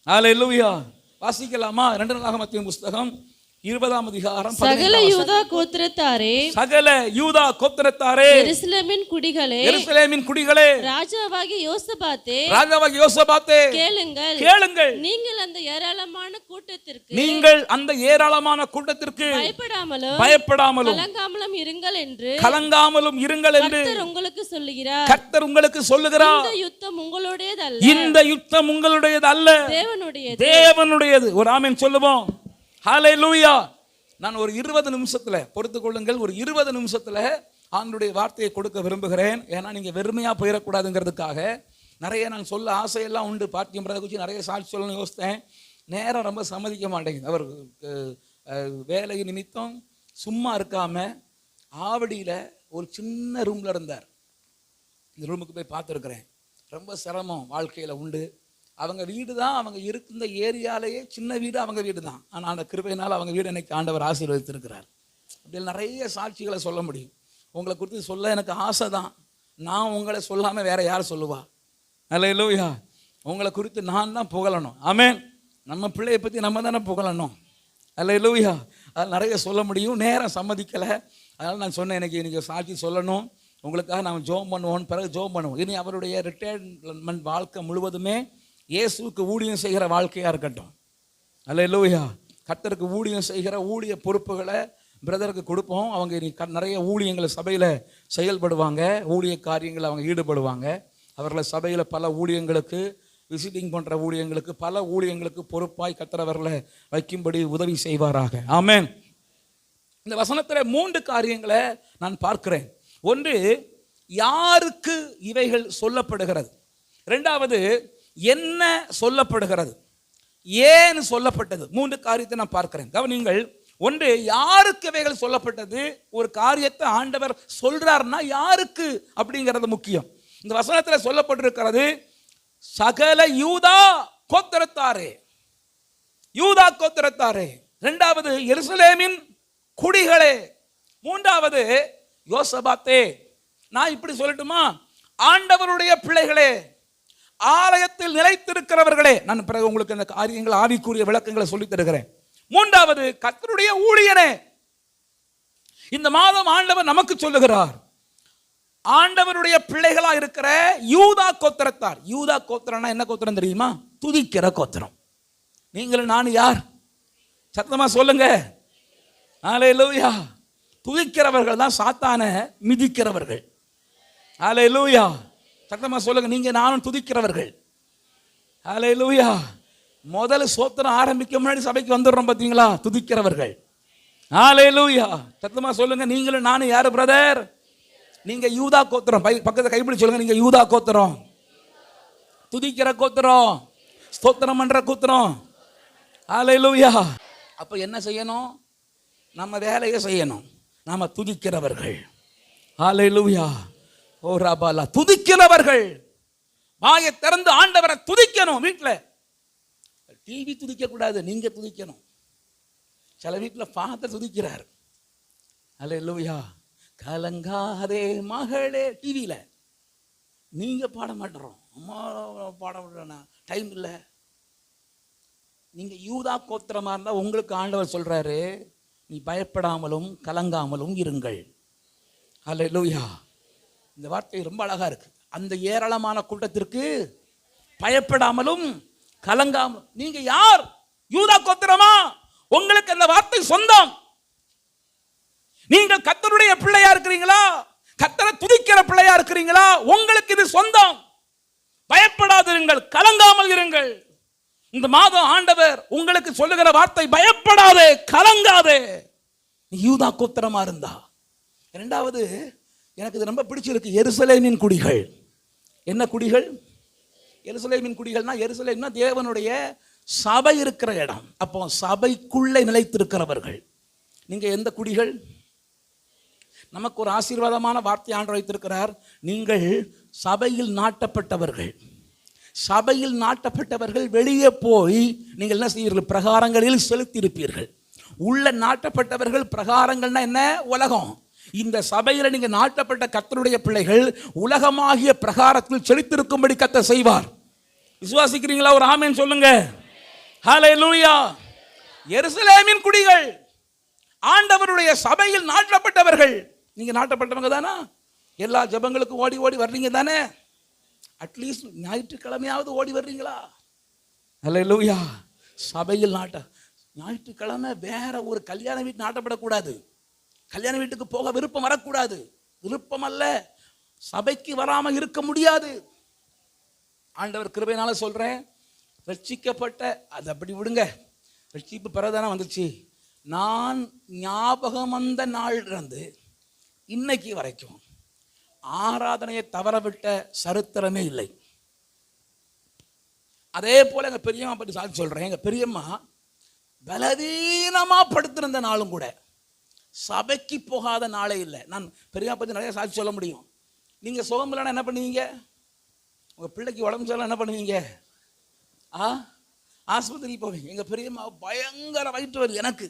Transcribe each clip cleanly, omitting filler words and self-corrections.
ஹல்லேலூயா. வாசிக்கலாமா? 2 நாளாகமத்தின் புஸ்தகம் 20ஆம் அதிகாரம் சகல யூதா கோத்திரத்தாரே, சகல யூதா கோத்திரத்தாரே, எருசலேமின் குடிகளே, எருசலேமின் குடிகளே, ராஜாவாகிய யோசபாத்தே, ராஜாவாகிய யோசபாத்தே, கேளுங்கள், கேளுங்கள். நீங்கள் அந்த ஏராளமான கூட்டத்திற்கு, நீங்கள் அந்த ஏராளமான கூட்டத்திற்கு பயப்படாமலும் கலங்காமலும் இருங்கள் என்று, கலங்காமலும் இருங்கள் என்று கர்த்தர் உங்களுக்கு சொல்லுகிறார். கர்த்தர் உங்களுக்கு சொல்லுகிறார். இந்த யுத்தம் உங்களுடையதல்ல, இந்த யுத்தம் உங்களுடையது அல்ல, தேவனுடையது, தேவனுடையது. ஒரு ஆமென் சொல்லுவோம். ஹல்லேலூயா. நான் ஒரு 20 நிமிஷத்துல பொறுத்துக் கொள்ளுங்கள். ஒரு 20 நிமிஷத்துல ஆண்டவருடைய வார்த்தையை கொடுக்க விரும்புகிறேன். ஏன்னா நீங்க வெறுமையா போயிடக்கூடாதுங்கிறதுக்காக நிறைய நான் சொல்ல ஆசையெல்லாம் உண்டு. பாட்டியம் பிரதை குறித்து நிறைய சாட்சி சொல்லணும்னு யோசித்தேன். நேரம் ரொம்ப சம்மதிக்க மாட்டேங்குது. அவர் வேலை நிமித்தம் சும்மா இருக்காம ஆவடியில் ஒரு சின்ன ரூம்ல இருந்தார். இந்த ரூமுக்கு போய் பார்த்துருக்குறேன். ரொம்ப சிரமம் வாழ்க்கையில் உண்டு. அவங்க வீடு தான், அவங்க இருந்த ஏரியாலேயே சின்ன வீடு அவங்க வீடு தான். ஆனால் அந்த கிருபையினால் அவங்க வீடு எனக்கு ஆண்டவர் ஆசீர்வதித்திருக்கிறார். அப்படி நிறைய சாட்சிகளை சொல்ல முடியும். உங்களை குறித்து சொல்ல எனக்கு ஆசை தான். நான் உங்களை சொல்லாமல் வேற யார் சொல்லுவா? ஹல்லேலூயா. உங்களை குறித்து நான் தான் புகழணும். ஆமென். நம்ம பிள்ளையை பற்றி நம்ம தானே புகழணும். ஹல்லேலூயா. அது நிறைய சொல்ல முடியும். நேரம் சம்மதிக்கலை. அதனால் நான் சொன்னேன், எனக்கு இன்றைக்கி சாட்சி சொல்லணும், உங்களுக்காக நாம் ஜோம் பண்ணுவோம். பிறகு ஜோம் பண்ணுவோம். இனி அவருடைய ரிட்டையர்மெண்ட் வாழ்க்கை முழுவதுமே இயேசுவுக்கு ஊழியம் செய்கிற வாழ்க்கையாக இருக்கட்டும். ஹல்லேலூயா. கர்த்தருக்கு ஊழியம் செய்கிற ஊழிய பொறுப்புகளை பிரதருக்கு கொடுப்போம். அவங்க இனி நிறைய ஊழியங்களை சபையில் செயல்படுவாங்க. ஊழிய காரியங்களை அவங்க ஈடுபடுவாங்க. அவர்களை சபையில் பல ஊழியங்களுக்கு, விசிட்டிங் பண்ணுற ஊழியங்களுக்கு, பல ஊழியங்களுக்கு பொறுப்பாய் கர்த்தர் அவர்களை வைக்கும்படி உதவி செய்வாராக. ஆமென். இந்த வசனத்தில் 3 காரியங்களை நான் பார்க்கிறேன். ஒன்று, யாருக்கு இவைகள் சொல்லப்படுகிறது. 2வது, என்ன சொல்லப்படுகிறது, ஏன் சொல்லப்பட்டது. 3 காரியத்தை நான் பார்க்கிறேன். கவனிங்கள். ஒன்று, யாருக்கு இவைகள் சொல்லப்பட்டது. ஒரு காரியத்தை ஆண்டவர் சொல்றாருன்னா யாருக்கு அப்படிங்கிறது முக்கியம். இந்த வசனத்தில் சொல்லப்பட்டிருக்கிறது சகல யூதா கோத்திரத்தாரே, யூதா கோத்திரத்தாரே. 2வது, எருசலேமின் குடிகளே. 3வது, யோசபாத்தே. நான் இப்படி சொல்லட்டுமா? ஆண்டவருடைய பிள்ளைகளே, ஆலயத்தில் நிலைத்திருக்கிறவர்களே. நான் பிறகு உங்களுக்கு இந்த காரியங்கள் ஆவிக்குரிய விளக்கங்களை சொல்லித் தருகிறேன். 3வது, கர்த்தருடைய ஊழியனே. இந்த மாதம் ஆண்டவர் நமக்கு சொல்லுகிறார், ஆண்டவருடைய பிள்ளைகளா இருக்கிற யூதா கோத்திரத்தார். யூதா கோத்திரம்னா என்ன கோத்திரம் தெரியுமா? துதிக்கிற கோத்திரம். நீங்களும் நான் யார்? சத்தமா சொல்லுங்க. ஹல்லேலூயா. துதிக்கிறவர்கள் தான் சாத்தானை மிதிக்கிறவர்கள். ஹல்லேலூயா. சத்தமா சொல்லுங்க. நீங்க நானும் துதிக்கிறவர்கள். ஹல்லேலூயா. முதல்ல சோத்திரம் ஆரம்பிக்க முன்னாடி சபைக்கு வந்துடுறோம் பார்த்தீங்களா? துதிக்கிறவர்கள். ஹல்லேலூயா. சத்தமா சொல்லுங்க. நீங்களும் நானும் யாரு பிரதர்? நீங்க யூதா கோத்திரம். பக்கத்தை கைப்பிடி சொல்லுங்க. நீங்க யூதா கோத்திரம், துதிக்கிற கோத்திரம், ஸ்தோத்திரம் பண்ற கோத்திரம். ஹல்லேலூயா. அப்ப என்ன செய்யணும்? நம்ம வேலையை செய்யணும். நாம துதிக்கிறவர்கள். ஹல்லேலூயா. ஓ ராபாலா. துதிக்கிறவர்கள். வாயை திறந்து ஆண்டவரை துதிக்கணும். வீட்டில் டிவி துதிக்க கூடாது, நீங்க துதிக்கணும். சில வீட்டில் ஃபாதர் துதிக்கிறார். ஹல்லேலூயா. கலங்காதே மகளே. டிவியில் நீங்க பாட மாட்டோம், அம்மா பாட விடுறா, டைம் இல்லை. நீங்க யூதா கோத்திரமா இருந்தால் உங்களுக்கு ஆண்டவர் சொல்றாரு, நீ பயப்படாமலும் கலங்காமலும் இருங்கள். ஹல்லேலூயா. இந்த வார்த்தை ரொம்ப அழகா இருக்கு. அந்த ஏராளமான கூட்டத்திற்கு பயப்படாமலும் கலங்காமலும். நீங்க யார்? யூதா கோத்திரமா? உங்களுக்கு அந்த வார்த்தை சொந்தம். நீங்கள் கர்த்தருடைய பிள்ளையா இருக்கிறீங்களா? கர்த்தரை துதிக்கிற பிள்ளையா இருக்கிறீங்களா? உங்களுக்கு இது சொந்தம். பயப்படாதிருங்கள், கலங்காமல் இருங்கள். இந்த மாதம் ஆண்டவர் உங்களுக்கு சொல்லுகிற வார்த்தை, பயப்படாதே, கலங்காதே. யூதா கோத்திரமா இருந்தா. 2வது, எனக்கு இது ரொம்ப பிடிச்சிருக்கு, எருசலேமின் குடிகள். என்ன குடிகள்? எருசலேமின் குடிகள்னா, எருசலேம்னா தேவனுடைய சபை இருக்கிற இடம். அப்போ சபைக்குள்ளே நிலைத்திருக்கிறவர்கள். நீங்க எந்த குடிகள்? நமக்கு ஒரு ஆசீர்வாதமான வார்த்தை ஆண்டவர் வைத்திருக்கிறார். நீங்கள் சபையில் நாட்டப்பட்டவர்கள். சபையில் நாட்டப்பட்டவர்கள் வெளியே போய் நீங்கள் என்ன செய்வீர்கள்? பிரகாரங்களில் செலுத்தியிருப்பீர்கள். உள்ள நாட்டப்பட்டவர்கள். பிரகாரங்கள்னா என்ன? உலகம். இந்த சபையில் நீங்க நாட்டப்பட்ட கர்த்தருடைய பிள்ளைகள் உலகமாகிய பிரகாரத்தில் செலுத்திருக்கும்படி கர்த்தர் செய்வார். விசுவாசிக்கிறீங்களா? ஒரு ஆமென் சொல்லுங்க. ஹல்லேலூயா. எருசலேமின் குடிகள், ஆண்டவருடைய சபையில் நாட்டப்பட்டவர்கள். நீங்க நாட்டப்பட்டவங்க தானா? எல்லா ஜெபங்களுக்கும் ஓடி ஓடி வர்றீங்க தானே? அட்லீஸ்ட் ஞாயிற்றுக்கிழமையாவது ஓடி வர்றீங்களா? ஹல்லேலூயா. சபையில் ஞாயிற்றுக்கிழமை வேற ஒரு கல்யாண வீட்டு நாட்டப்படக்கூடாது. கல்யாண வீட்டுக்கு போக விருப்பம் வரக்கூடாது. விருப்பம் அல்ல, சபைக்கு வராம இருக்க முடியாது. ஆண்டவர் கிருபையினால சொல்றேன், ரட்சிக்கப்பட்ட, அது அப்படி விடுங்க, ரட்சிப்பு பிறதானே வந்துச்சு. நான் ஞாபகம் வந்த நாள் இருந்து இன்னைக்கு வரைக்கும் ஆராதனையை தவறவிட்ட சரித்திரமே இல்லை. அதே போல எங்க பெரியம்மா பற்றி சாட்சி சொல்றேன். எங்க பெரியம்மா பலவீனமா படுத்திருந்த நாளும் கூட சபைக்கு போகாத நாளே இல்லை. நான் பெரியம்மா பற்றி நிறைய சாட்சி சொல்ல முடியும். நீங்க சுகம் இல்லைன்னா என்ன பண்ணுவீங்க? உங்க பிள்ளைக்கு உடம்பு சரியில்லை என்ன பண்ணுவீங்க? ஆஸ்பத்திரிக்கு போவீங்க. எங்க பெரியம்மா பயங்கர வயிற்று வலி, எனக்கு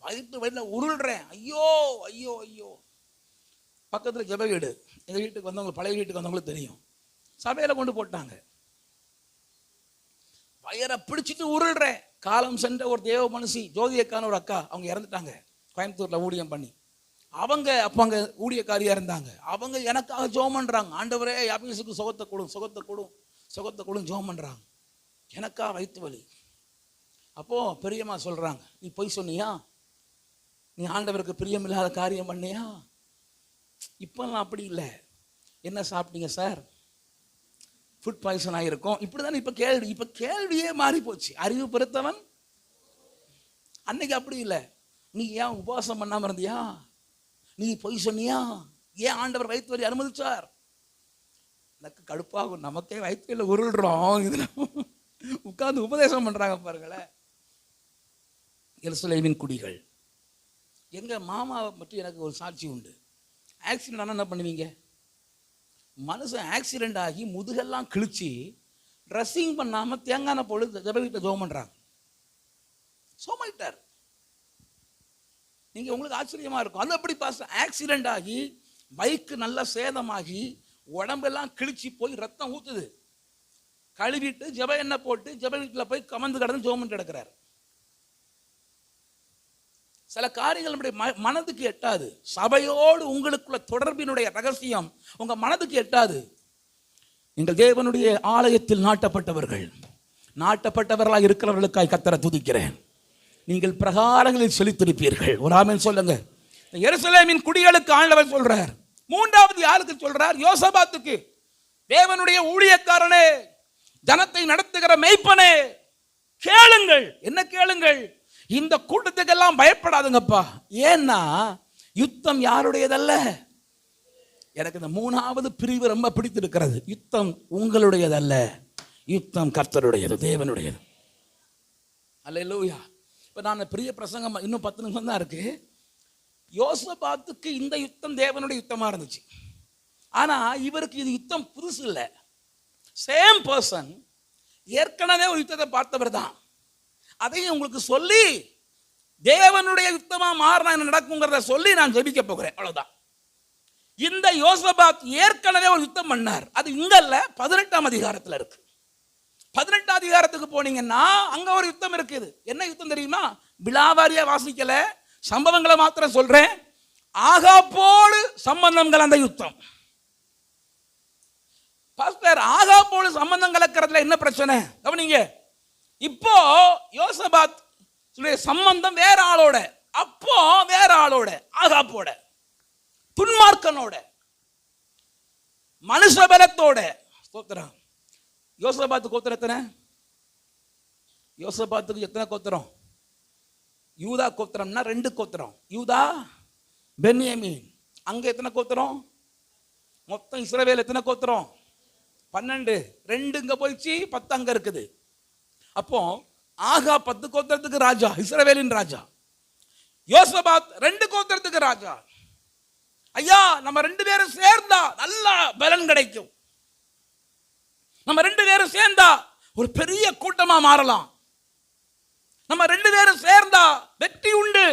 வயிற்றுல உருள்றேன், ஐயோ ஐயோ ஐயோ. பக்கத்தில் ஜெப வீடு, எங்கள் வீட்டுக்கு வந்தவங்க, பழைய வீட்டுக்கு வந்தவங்களுக்கு தெரியும். சபையில் கொண்டு போட்டாங்க, வயரை பிடிச்சிட்டு உருள்றேன். காலம் சென்ற ஒரு தேவ மனுஷி ஜோதியக்கான ஒரு அக்கா, அவங்க இறந்துட்டாங்க கோயம்புத்தூரில் ஊழியம் பண்ணி. அவங்க அப்போ அங்கே ஊழியக்காரியாக இருந்தாங்க. அவங்க எனக்காக ஜெபம் பண்ணுறாங்க, ஆண்டவரே யாபீசுக்கு சுகத்தை கொடும் சுகத்தை கொடும் சுகத்தை கொடும் ஜெபம் பண்ணுறாங்க. எனக்கா வயிற்று வலி. அப்போது பெரியம்மா சொல்கிறாங்க, நீ பொய் சொன்னியா? நீ ஆண்டவருக்கு பிரியமில்லாத காரியம் பண்ணியா? இப்போல்லாம் அப்படி இல்லை. என்ன சாப்பிட்டீங்க சார்? ஃபுட் பாய்சன் ஆகிருக்கும். இப்படி தானே இப்போ கேள்வி. இப்போ கேள்வியே மாறி போச்சு. அறிவு பெருத்தவன். அன்னைக்கு அப்படி இல்லை. நீ ஏன் உபவாசம் பண்ணாமல் இருந்தியா? நீ பொய் சொன்னியா? ஏன் ஆண்டவர் வயிற்று வலி அனுமதிச்சார்? எனக்கு கடுப்பாகும். நமக்கே வயிற்று வலியில் உருள்றோம், இதில் உட்கார்ந்து உபதேசம் பண்ணுறாங்க பாருங்களேன். எருசலேமின் குடிகள். எங்கள் மாமாவை பற்றி எனக்கு ஒரு சாட்சி உண்டு. ஆக்சிடென்ட் ஆனால் என்ன பண்ணுவீங்க? மனுஷன் ஆக்சிடென்ட் ஆகி முதுகெல்லாம் கிழிச்சு ட்ரெஸ்ஸிங் பண்ணாமல் தேங்காய் பொழுது ஜெப வீட்டில் ஜெபம் பண்ணுறாங்க. சோமாயிட்டார். நீங்கள் உங்களுக்கு ஆச்சரியமாக இருக்கும். அது அப்படி பாஸ் ஆக்சிடென்ட் ஆகி பைக்கு நல்லா சேதமாகி உடம்பெல்லாம் கிழிச்சு போய் ரத்தம் ஊற்றுது. கழுவிட்டு ஜெப எண்ணெய் போட்டு ஜெப வீட்டில் போய் கமந்து கடந்து ஜெபம் பண்ணிட்டு கிடக்கிறார். சில காரியங்கள் நம்முடைய மனதுக்கு எட்டாது. சபையோடு உங்களுக்குள்ள தொடர்பினுடைய ரகசியம் உங்க மனதுக்கு எட்டாது. நீங்கள் தேவனுடைய ஆலயத்தில் நாட்டப்பட்டவர்களாக இருக்கிறவர்களுக்காய் கர்த்தரை துதிக்கிறேன். நீங்கள் பிரகாரங்களில் செலுத்திருப்பீர்கள். ஒரு ஆமென் சொல்லுங்க. எருசலேமின் குடிகளுக்கு ஆண்டவர் சொல்றார். மூன்றாவது யாருக்கு சொல்றார்? யோசபாத்துக்கு. தேவனுடைய ஊழியக்காரனே, ஜனத்தை நடத்துகிற மேய்ப்பனே, கேளுங்கள். என்ன கேளுங்கள்? இந்த கூட்டத்துக்கெல்லாம் பயப்படாதுங்கப்பா. ஏன்னா யுத்தம் யாருடையதல்ல. எனக்கு இந்த மூணாவது பிரிவு ரொம்ப பிடித்திருக்கிறது. யுத்தம் உங்களுடையதல்ல, யுத்தம் கர்த்தருடையது, தேவனுடையது. அல்லேலூயா. இப்போ நான் பெரிய பிரசங்கம், இன்னும் 10 நிமிஷம் தான் இருக்கு. யோசபாத்துக்கு இந்த யுத்தம் தேவனுடைய யுத்தமா இருந்துச்சு. ஆனா இவருக்கு இது யுத்தம் புதுசு இல்லை. சேம் பர்சன், ஏற்கனவே ஒரு யுத்தத்தை பார்த்தவர் தான். அதையும் உங்களுக்கு சொல்லி தேவனுடைய யுத்தமா மாறினா என்ன நடக்குங்கிறத சொல்லி நான் ஜெபிக்க போகிறேன். அவ்வளவுதான். இந்த யோசபாத் ஏற்கனவே ஒரு யுத்தம் பண்ணார். அது இங்க இல்ல, 18ஆம் அதிகாரத்தில் இருக்கு. 18ஆம் அதிகாரத்துக்கு போனீங்கன்னா அங்க ஒரு யுத்தம் இருக்குது. என்ன யுத்தம் தெரியுமா? விலாவாரியா வாசிக்கல, சம்பவங்களை மாத்திரம் சொல்றேன். ஆகாப்போடு சம்பந்தங்கள் அந்த யுத்தம். பாஸ்டர், ஆகாப்போடு சம்பந்தம் கலக்கிறதுல என்ன பிரச்சனை? கவனிங்க. இப்போ யோசபாத் சம்பந்தம் வேற ஆளோட, அப்போ வேற ஆளோட, ஆகாப்போட, துன்மார்க்கனோட, மனுஷ பலத்தோட. ஸ்தோத்திரம். யோசபாத்து கோத்திரம் எத்தனை? யோசபாத்துக்கு எத்தனை கோத்திரம்? யூதா கோத்திரம்னா 2 கோத்திரம். யூதா, பென்யமீன். அங்க எத்தனை கோத்திரம்? மொத்தம் இஸ்ரவேல் எத்தனை கோத்திரம்? 12. 2 இங்க போயிடுச்சு, 10 அங்க இருக்குது. அப்போ ஆகா 10 கோத்திரத்துக்கு ராஜா, இஸ்ரவேலின் ராஜா. யோசபாத் 2 கோத்திரத்துக்கு ராஜா. ஐயா, நம்ம 2 பேரும் சேர்ந்தா நல்ல பலன் கிடைக்கும். நம்ம 2 பேரும் சேர்ந்தா ஒரு பெரிய கூட்டமா மாறலாம். நம்ம 2 பேரும் சேர்ந்தா வெற்றி உண்டு.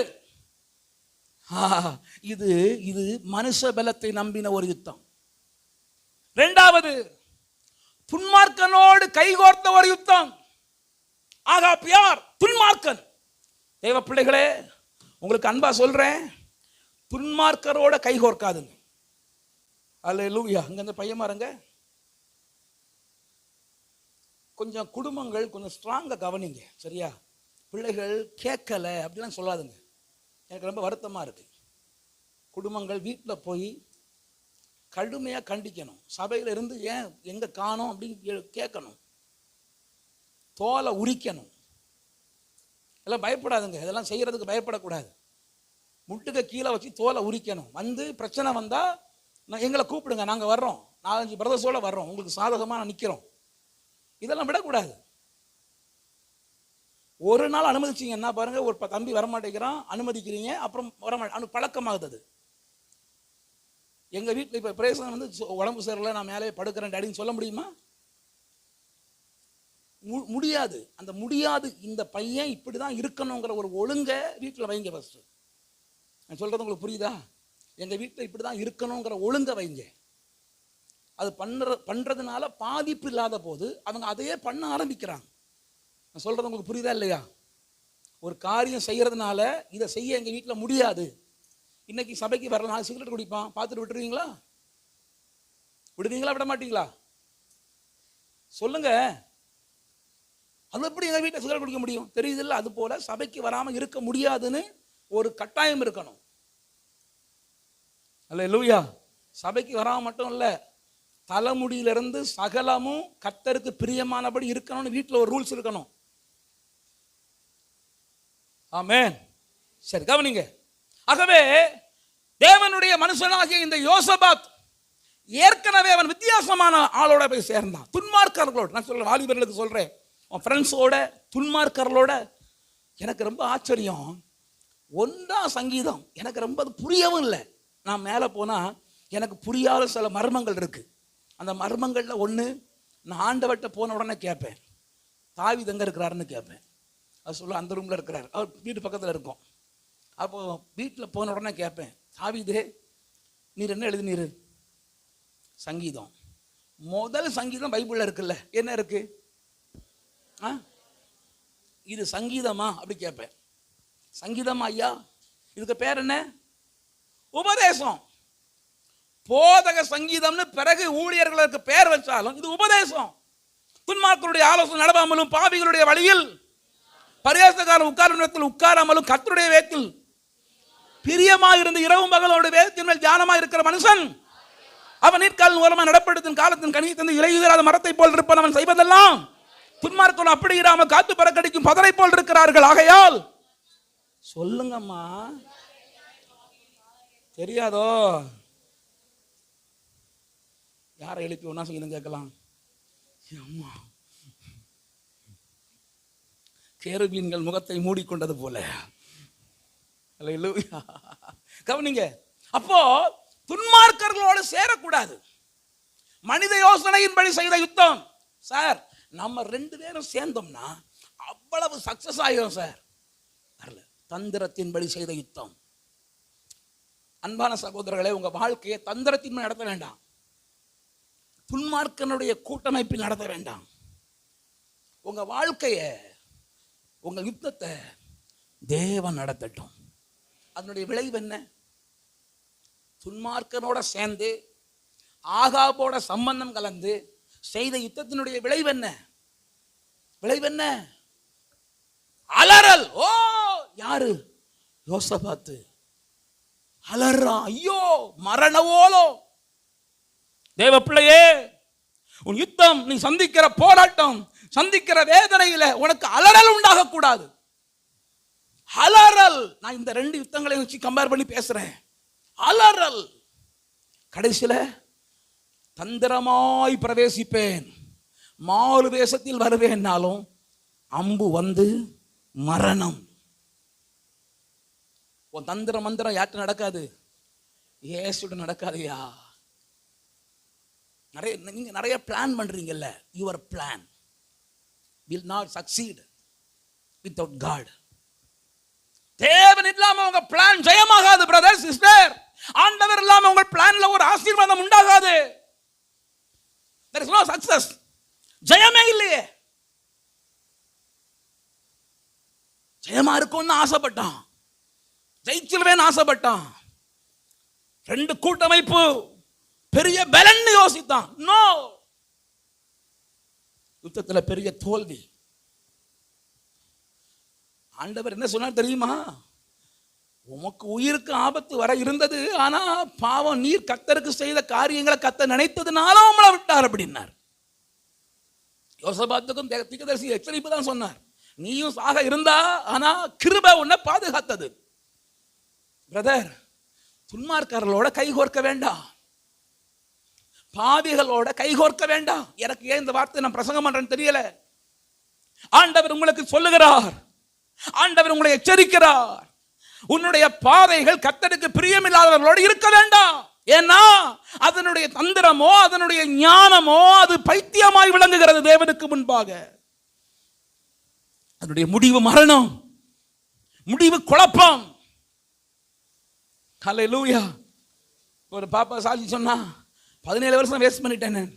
இது மனுஷ பலத்தை நம்பின ஒரு யுத்தம். 2வது, துன்மார்க்கனோடு கைகோர்த்த ஒரு யுத்தம். ஆகாப் யார்? துன்மார்க்கன். தேவ பிள்ளைகளே, உங்களுக்கு அன்பா சொல்றேன், துன்மார்க்கரோட கைகோர்க்காதுங்க. அல்லேலூயா. அங்க இந்த பையன் பாருங்க, கொஞ்சம் குடும்பங்கள் கொஞ்சம் ஸ்ட்ராங்கா கவனிங்க, சரியா? பிள்ளைகள் கேட்கல அப்படிலாம் சொல்லாதுங்க. எனக்கு ரொம்ப வருத்தமா இருக்கு. குடும்பங்கள் வீட்டில் போய் கடுமையாக கண்டிக்கணும். சபையில் இருந்து ஏன் எங்க காணோம் அப்படின்னு கேட்கணும். தோலை உரிக்கணும். எல்லாம் பயப்படாதுங்க, இதெல்லாம் செய்யறதுக்கு பயப்படக்கூடாது. முட்டுக்க கீழே வச்சு தோலை உரிக்கணும். வந்து பிரச்சனை வந்தா எங்களை கூப்பிடுங்க, நாங்கள் வர்றோம், 4-5 பிரதர்ஸோட வர்றோம், உங்களுக்கு சாதகமாக நான் நிற்கிறோம். இதெல்லாம் விடக்கூடாது. ஒரு நாள் அனுமதிச்சிங்கன்னா பாருங்க, ஒரு தம்பி வரமாட்டேங்கிறான், அனுமதிக்கிறீங்க, அப்புறம் வரமாட்டே, பழக்கமாகுது. எங்க வீட்டில் இப்போ பிரேசன் வந்து உடம்பு சரியில்லை, நான் மேலே படுக்கிறேன் டாடின்னு சொல்ல முடியுமா? முடியாது. அந்த முடியாது. இந்த பையன் இப்படிதான் இருக்கணுங்கிற ஒரு ஒழுங்க வீட்டில் வைங்க. ஃபர்ஸ்ட் நான் சொல்றது உங்களுக்கு புரியுதா? எங்க வீட்டில் இப்படிதான் இருக்கணுங்கிற ஒழுங்க வைங்க. அது பண்றதுனால பாதிப்பு இல்லாத போது அவங்க அதையே பண்ண ஆரம்பிக்கிறாங்க. நான் சொல்றது உங்களுக்கு புரியுதா இல்லையா? ஒரு காரியம் செய்யறதுனால இதை செய்ய எங்க வீட்டில் முடியாது. இன்னைக்கு சபைக்கு வரல, 4 சிகரெட் குடிப்பான், பார்த்துட்டு விட்டுருவீங்களா? விடுவீங்களா? விட மாட்டீங்களா? சொல்லுங்க. அது எப்படி எங்க வீட்டில் சிகரெட் குடிக்க முடியும்? தெரியுது இல்லை? அது போல சபைக்கு வராம இருக்க முடியாதுன்னு ஒரு கட்டாயம் இருக்கணும். அல்லேலூயா. சபைக்கு வராம மட்டும் இல்ல, தலைமுடியிலிருந்து சகலமும் கர்த்தருக்கு பிரியமானபடி இருக்கணும்னு வீட்டில் ஒரு ரூல்ஸ் இருக்கணும். ஆமென். சரி, கவனிங்க. ஆகவே தேவனுடைய மனுஷனாகிய இந்த யோசபாத் ஏற்கனவே அவன் வித்தியாசமான ஆளோட போய் சேர்ந்தான். துன்மார்க்கர்களோட. நான் சொல்றேன், வாலிபர்களுக்கு சொல்றேன், உன் ஃப்ரெண்ட்ஸோட துன்மார்க்கர்களோட. எனக்கு ரொம்ப ஆச்சரியம். 1ஆம் சங்கீதம் எனக்கு ரொம்ப அது புரியவும் இல்லை. நான் மேலே போனால் எனக்கு புரியாத சில மர்மங்கள் இருக்கு. அந்த மர்மங்களில் ஒன்று, நான் ஆண்டவர்கிட்ட போன உடனே கேட்பேன், தாவீது எங்கே இருக்கிறாருன்னு கேட்பேன். அது சொல்ல அந்த ரூமில் இருக்கிறார், அவர் வீட்டு பக்கத்தில் இருக்கும். அப்போ வீட்டில் போன உடனே கேட்பேன், தாவீதே நீர் என்ன எழுதினீர்? சங்கீதம். முதல் சங்கீதம் பைபிளில் இருக்குல்ல, என்ன இருக்கு? இது சங்கீதமா அப்படி கேட்பேன். சங்கீதமா ஐயா? இதுக்கு பேர் என்ன? உபதேசம். போதக சங்கீதம்னு பிறகு ஊழியர்களுக்கு பேர் வச்சாலும் இது உபதேசம். துன்மார்க்கருடைய ஆலோசனை நடவாமலும், பாவிகளுடைய வழியில் பரியாசக்காரன் உட்காரும் இடத்தில் உட்காராமலும், கர்த்தருடைய வேதத்தில் பிரியமாயிருந்து இரவும் பகலோட வேதத்தின் மேல் தியானமாக இருக்கிற மனுஷன் அவன் நீர்க்கால் ஓரமாக நடப்படுத்தும் காலத்தின் கனியை தந்து இலையுதிராத மரத்தை போல் இருப்பான். அவன் செய்வதெல்லாம் துன்மார்க்கர்கள் அப்படி இராமல் காத்து பறக்கடிக்கும் பதரை போல் இருக்கிறார்கள். ஆகையால் சொல்லுங்கம்மா, தெரியாதோ? யாரை எழுப்பி ஒன்னா சங்கீதம் கேட்கலாம்? அம்மா, கேருபீன்கள் முகத்தை மூடிக்கொண்டது போல. கவனிங்க. அப்போ துன்மார்க்கர்களோடு சேரக்கூடாது. மனித யோசனையின்படி செய்த யுத்தம். சார், நம்ம 2 பேரும் சேர்ந்தோம்னா அவ்வளவு சக்சஸ் ஆகிடும் சார். வரல. தந்திரத்தின்படி செய்த யுத்தம். அன்பான சகோதரர்களே, உங்க வாழ்க்கையை தந்திரத்தின் நடத்த வேண்டாம். துன்மார்க்கனுடைய கூட்டமைப்பில் நடத்த வேண்டாம். உங்க வாழ்க்கைய, உங்க யுத்தத்தை தேவன் நடத்தட்டும். அதனுடைய விளைவு என்ன? துன்மார்க்கனோட சேர்ந்து ஆகாபோட சம்பந்தம் கலந்து செய்த யுத்தத்தினுடைய விளைவு என்ன? விளைவு என்ன? அலறல். ஓ, யாரு? யோசபாத்து அலறான். ஐயோ, மரணவோலோ. தேவ பிள்ளையே, உன் யுத்தம், நீ சந்திக்கிற போராட்டம், சந்திக்கிற வேதனையில உனக்கு அலறல் உண்டாக கூடாது. அலறல். நான் இந்த 2 யுத்தங்களை வச்சு கம்பேர் பண்ணி பேசுறேன். அலறல். கடைசியில தந்திரமாய் பிரவேசிப்பேன், மாறு வேஷத்தில் வருவேன்னாலும் அம்பு வந்து மரணம். உன் தந்திர மந்திரம் யார்கிட்ட நடக்காது? இயேசுட நடக்காதையா? நீங்க நிறைய பிளான் பண்றீங்கல்ல, your plan will not succeed without God. தேவன் இல்லாம உங்க பிளான் ஜெயமாகாது பிரதர் சிஸ்டர். ஆண்டவர் இல்லாம உங்க பிளான்ல ஒரு ஆசீர்வாதம் உண்டாகாது. there is no success. ஜெயமே இல்லையே. ஜெயமா இருக்கும்னு ஆசைப்பட்டான், ஜெயிச்சிருவேன்னு ஆசைப்பட்டான். 2 கூட்டமைப்பு பெரிய பலன்னு யோசித்தான். நோ, யுத்தத்துல பெரிய தோல்வி. ஆண்டவர் என்ன சொன்னார் தெரியுமா? உமக்கு உயிருக்கு ஆபத்து வர இருந்தது, ஆனா பாவம் நீர் கர்த்தருக்கு செய்த காரியங்களை கர்த்தர் நினைத்ததுனால உங்களை விட்டார் அப்படின்னார். யோசபாத்துக்கும் தீர்க்கதரிசி எச்சரிப்பு தான் சொன்னார். நீயும் சாக இருந்தா, ஆனா கிருபை உன்னை பாதுகாத்தது. பிரதர், துன்மார்க்கர்களோட கைகோர்க்க வேண்டாம், பாவிகளோட கைகோர்க்க வேண்டாம். எனக்கு ஏன் இந்த வார்த்தை நான் பிரசங்கம் பண்றேன்னு தெரியல. ஆண்டவர் உங்களுக்கு சொல்லுகிறார், ஆண்டவர் உங்களை எச்சரிக்கிறார். உன்னுடைய பாதைகள் கர்த்தருக்கு பிரியமில்லாதவர்களோடு இருக்க வேண்டாம். ஏன்னா அதனுடைய தந்திரமோ அதனுடைய ஞானமோ அது பைத்தியமாய் விளங்குகிறது தேவனுக்கு முன்பாக. அதனுடைய முடிவு மரணம், முடிவு குழப்பம். ஹல்லேலூயா. ஒரு பாப்பா சாட்சி சொன்னா, 17 வருஷம் வேஸ்ட் பண்ணிட்டேன்.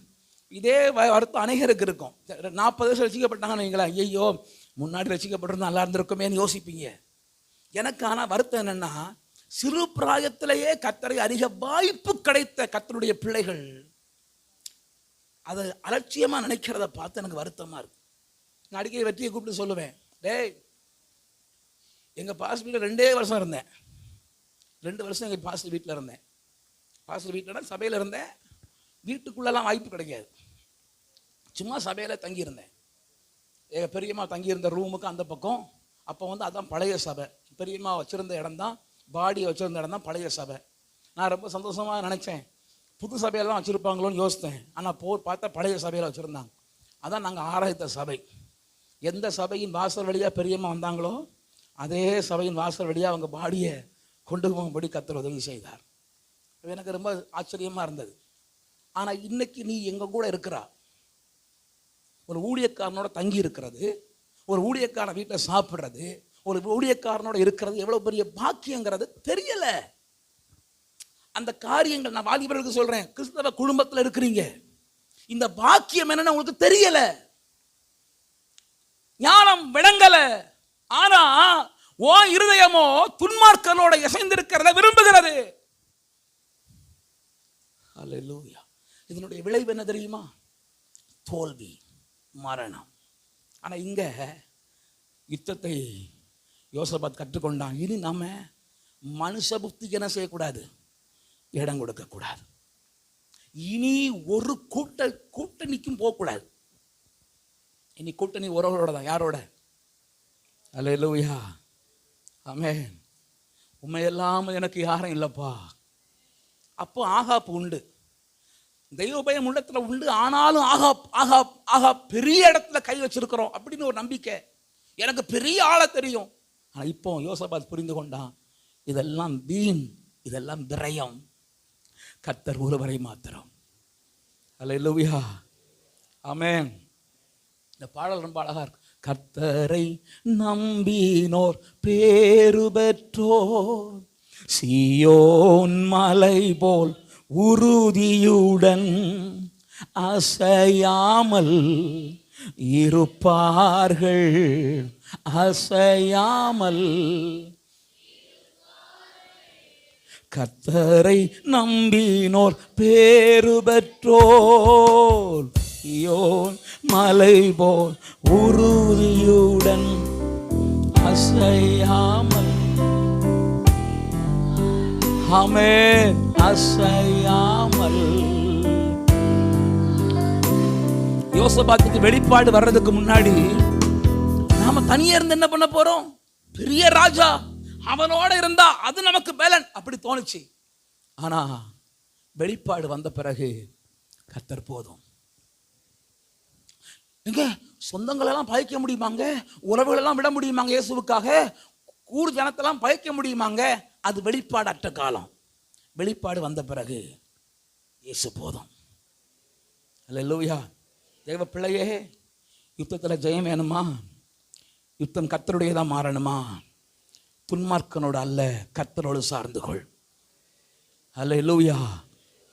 இதே வருத்தம் அநேகருக்கு இருக்கும். 40 வருஷம் ரசிக்கப்பட்டாங்கன்னு வைங்களா, ஐயோ முன்னாடி ரசிக்கப்பட்டிருந்தா நல்லா இருந்திருக்குமேன்னு யோசிப்பீங்க. எனக்கு ஆனால் வருத்தம் என்னன்னா, சிறு பிராயத்திலேயே கர்த்தரை அறிய வாய்ப்பு கிடைத்த கர்த்தருடைய பிள்ளைகள் அதை அலட்சியமா நினைக்கிறத பார்த்து எனக்கு வருத்தமா இருக்கு. நான் அடிக்கடி வெற்றியை கூப்பிட்டு சொல்லுவேன், டேய் எங்க பாஸ்டர் வீட்டில் 2 வருஷம் இருந்தேன். 2 வருஷம் எங்கள் பாஸ்டர் வீட்டில் இருந்தேன். பாஸ்டர் வீட்டில் சபையில் இருந்தேன். வீட்டுக்குள்ளெல்லாம் வாய்ப்பு கிடைக்காது, சும்மா சபையில் தங்கியிருந்தேன். எங்கள் பெரியம்மா தங்கியிருந்த ரூமுக்கு அந்த பக்கம். அப்போ அதான் பழைய சபை. பெரியம்மா வச்சுருந்த இடம் தான், பாடியை வச்சுருந்த இடம் தான் பழைய சபை. நான் ரொம்ப சந்தோஷமாக நினச்சேன், புது சபையெல்லாம் வச்சுருப்பாங்களோன்னு யோசித்தேன். ஆனால் பார்த்தா பழைய சபையில் வச்சுருந்தாங்க. அதான் நாங்கள் ஆராய்த்த சபை. எந்த சபையின் வாசல் வழியாக பெரியம்மா வந்தாங்களோ அதே சபையின் வாசல் வழியாக அவங்க பாடியை கொண்டு போகும்படி கர்த்தர் உதவி செய்தார். எனக்கு ரொம்ப ஆச்சரியமாக இருந்தது. ஆனால் இன்னைக்கு நீ எங்கள் கூட இருக்கிறா, ஒரு ஊழியக்காரனோட தங்கி இருக்கிறது, ஒரு ஊழியக்காரன் வீட்டில் சாப்பிட்றது, ஒரு ஊழியக்காரனோட இருக்கிறது எவ்வளவு பெரிய பாக்கியங்கிறது தெரியல. அந்த காரியங்கள் நான் வாலிபர்களுக்கு சொல்றேன், கிறிஸ்தவ குடும்பத்தில் இருக்கிறீங்க, இந்த பாக்கியம் என்னன்னு உங்களுக்கு தெரியல, ஞானம் விளங்கல. ஆனா ஓ இருதயமோ துன்மார்க்கனோட இசைந்திருக்கிறத விரும்புகிறது. அல்லேலூயா. இதனுடைய விளைவு என்ன தெரியுமா? தோல்வி, மரணம். ஆனா இங்க யுத்தத்தை யோசபாத் கற்றுக்கொண்டான். இனி நாம மனுஷ புத்திக்கு என்ன செய்யக்கூடாது? இடம் கொடுக்க கூடாது. இனி ஒரு கூட்டணிக்கும் போகக்கூடாது. இனி கூட்டணி உறவுகளோட தான். யாரோட? அல்லேலூயா, ஆமென். உண்மையெல்லாம் எனக்கு யாரும் இல்லப்பா. அப்போ ஆகாப்பு உண்டு, தெய்வ பயம் உள்ளத்துல உண்டு. ஆனாலும் ஆகாப் பெரிய இடத்துல கை வச்சிருக்கிறோம் அப்படின்னு ஒரு நம்பிக்கை, எனக்கு பெரிய ஆளை தெரியும். ஆனா இப்போ யோசபாத் புரிந்து கொண்டான், இதெல்லாம் வீண், இதெல்லாம் விரயம், கர்த்தர் ஒருவரை மாத்திரம். அல்லேலூயா, ஆமென். இந்த பாடல் ரொம்ப அழகா இருக்கு. கர்த்தரை நம்பினோர் பேறு பெற்றோர், சீயோன் மலை போல் உறுதியுடன் அசையாமல் இருப்பார்கள், அசையாமல். கர்த்தரை நம்பினோர் பேறு பெற்றோர், சீயோன் மலை போல் உறுதியுடன் அசையாமல், ஆமென், அசையாமல். யோசபாத்துக்கு வெளிப்பாடு வர்றதுக்கு முன்னாடி நாம தனியா இருந்து என்ன பண்ண போறோம்? பெரிய ராஜா அவனோட இருந்தா அது நமக்கு பலன் அப்படி தோணுச்சு. ஆனா வெளிப்பாடு வந்த பிறகு கர்த்தர் போதும். எங்க சொந்தங்களெல்லாம் பகைக்க முடியுமாங்க? உறவுகளெல்லாம் விட முடியுமாங்க? இயேசுவுக்காக ஊர் ஜனத்தெல்லாம் பகைக்க முடியுமாங்க? அது வெளிப்பாடு அற்ற காலம். வெளிப்பாடு வந்த பிறகு இயேசு போதும். அல்லேலூயா. தேவ பிள்ளையே, யுத்தத்தில் ஜெயம் வேணுமா? யுத்தம் கர்த்தருடையதான் மாறணுமா? துன்மார்க்கனோடு அல்ல, கர்த்தரோடு சார்ந்து கொள். அல்லேலூயா.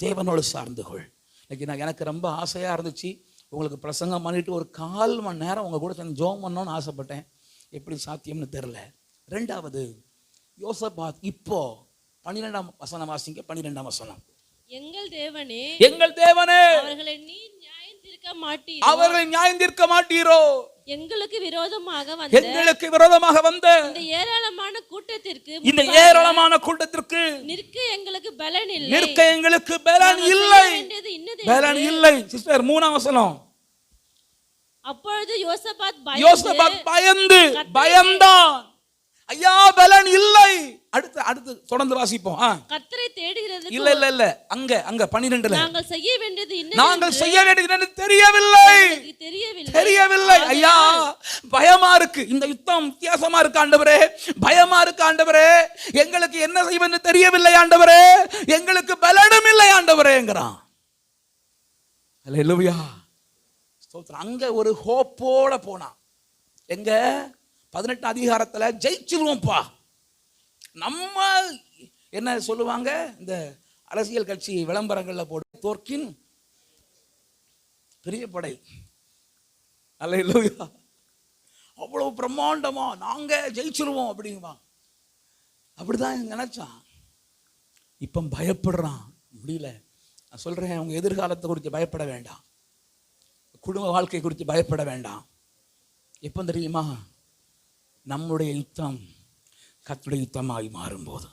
தேவனோடு சார்ந்து கொள். இன்னைக்கு எனக்கு ரொம்ப ஆசையாக இருந்துச்சு, உங்களுக்கு பிரசங்கம் பண்ணிட்டு ஒரு 1/4 மணி நேரம் உங்கள் கூட சேர்ந்து ஜெபம் பண்ணணும்னு ஆசைப்பட்டேன். எப்படி சாத்தியம்னு தெரியல. ரெண்டாவது, யோசபாத் இப்போ 12ஆம் வசனம் வாசிங்க. 12ஆம் வசனம். எங்கள் தேவனே, எங்கள் தேவனே, அவர்களை நீர் நியாயம் தீர்க்க மாட்டீரோ, அவர்களை நியாயம் தீர்க்க மாட்டீரோ, எங்களுக்கு விரோதமாக வந்த இந்த ஏராளமான கூட்டத்திற்கு நிற்க எங்களுக்கு பலன் இல்லை. சிஸ்டர், 3ஆம் வசனம். அப்பொழுது யோசபாத் பயந்தான். ஐயா, பலன் இல்லை. அடுத்து தொடர்ந்து வாசிப்போம். கர்த்தரை தேடுகிறது. இல்ல அங்க 12ல நாங்கள் செய்ய வேண்டியது தெரியவில்லை. ஐயா, பயமா இருக்கு, இந்த யுத்தம் வித்தியாசமா இருக்கு ஆண்டவரே, பயமா இருக்கு ஆண்டவரே, எங்களுக்கு என்ன செய்வது தெரியவில்லை ஆண்டவரே, எங்களுக்கு பலனும் இல்லை ஆண்டவரேங்கிறான். அல்லேலூயா, ஸ்தோத்திரம். அங்க ஒரு ஹோப்போட போனா, எங்க 18 அதிகாரத்துல ஜெயிச்சிருவோம்ப்பா. நம்ம என்ன சொல்லுவாங்க, இந்த அரசியல் கட்சி விளம்பரங்கள்ல போட்டு, தோற்கின் பெரிய படை. அல்லேலூயா, அவ்வளவு பிரம்மாண்டமா நாங்க ஜெயிச்சிருவோம் அப்படிங்குவா. அப்படிதான் நினைச்சான். இப்ப பயப்படுறான். முடியல. நான் சொல்றேன், உங்க எதிர்காலத்தை குறித்து பயப்பட வேண்டாம், குடும்ப வாழ்க்கை குறித்து பயப்பட வேண்டாம். எப்போ தெரியுமா? நம்முடைய யுத்தம் கர்த்தருடைய யுத்தமாகி மாறும்போது.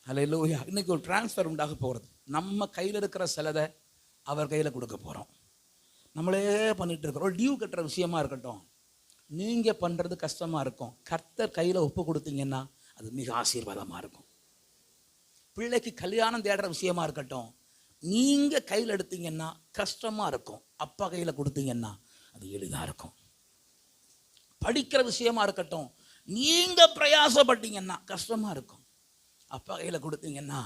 அல்லேலூயா. இன்னைக்கு ஒரு டிரான்ஸ்ஃபர் உண்டாக போகிறது. நம்ம கையில் இருக்கிற சிலதை அவர் கையில் கொடுக்க போகிறோம். நம்மளே பண்ணிட்டு இருக்கிறோம். ஒரு டியூ கட்டுற விஷயமா இருக்கட்டும், நீங்கள் பண்ணுறது கஷ்டமாக இருக்கும், கர்த்தர் கையில் ஒப்பு கொடுத்தீங்கன்னா அது மிக ஆசீர்வாதமாக இருக்கும். பிள்ளைக்கு கல்யாணம் தேடுற விஷயமா இருக்கட்டும், நீங்கள் கையில் எடுத்தீங்கன்னா கஷ்டமாக இருக்கும், அப்பா கையில் கொடுத்தீங்கன்னா அது எளிதாக இருக்கும். படிக்கிற விஷயமா இருக்கட்டும், நீங்க பிரயாசப்பட்டீங்கன்னா கஷ்டமா இருக்கும், அப்பா கையில் கொடுத்தீங்கன்னா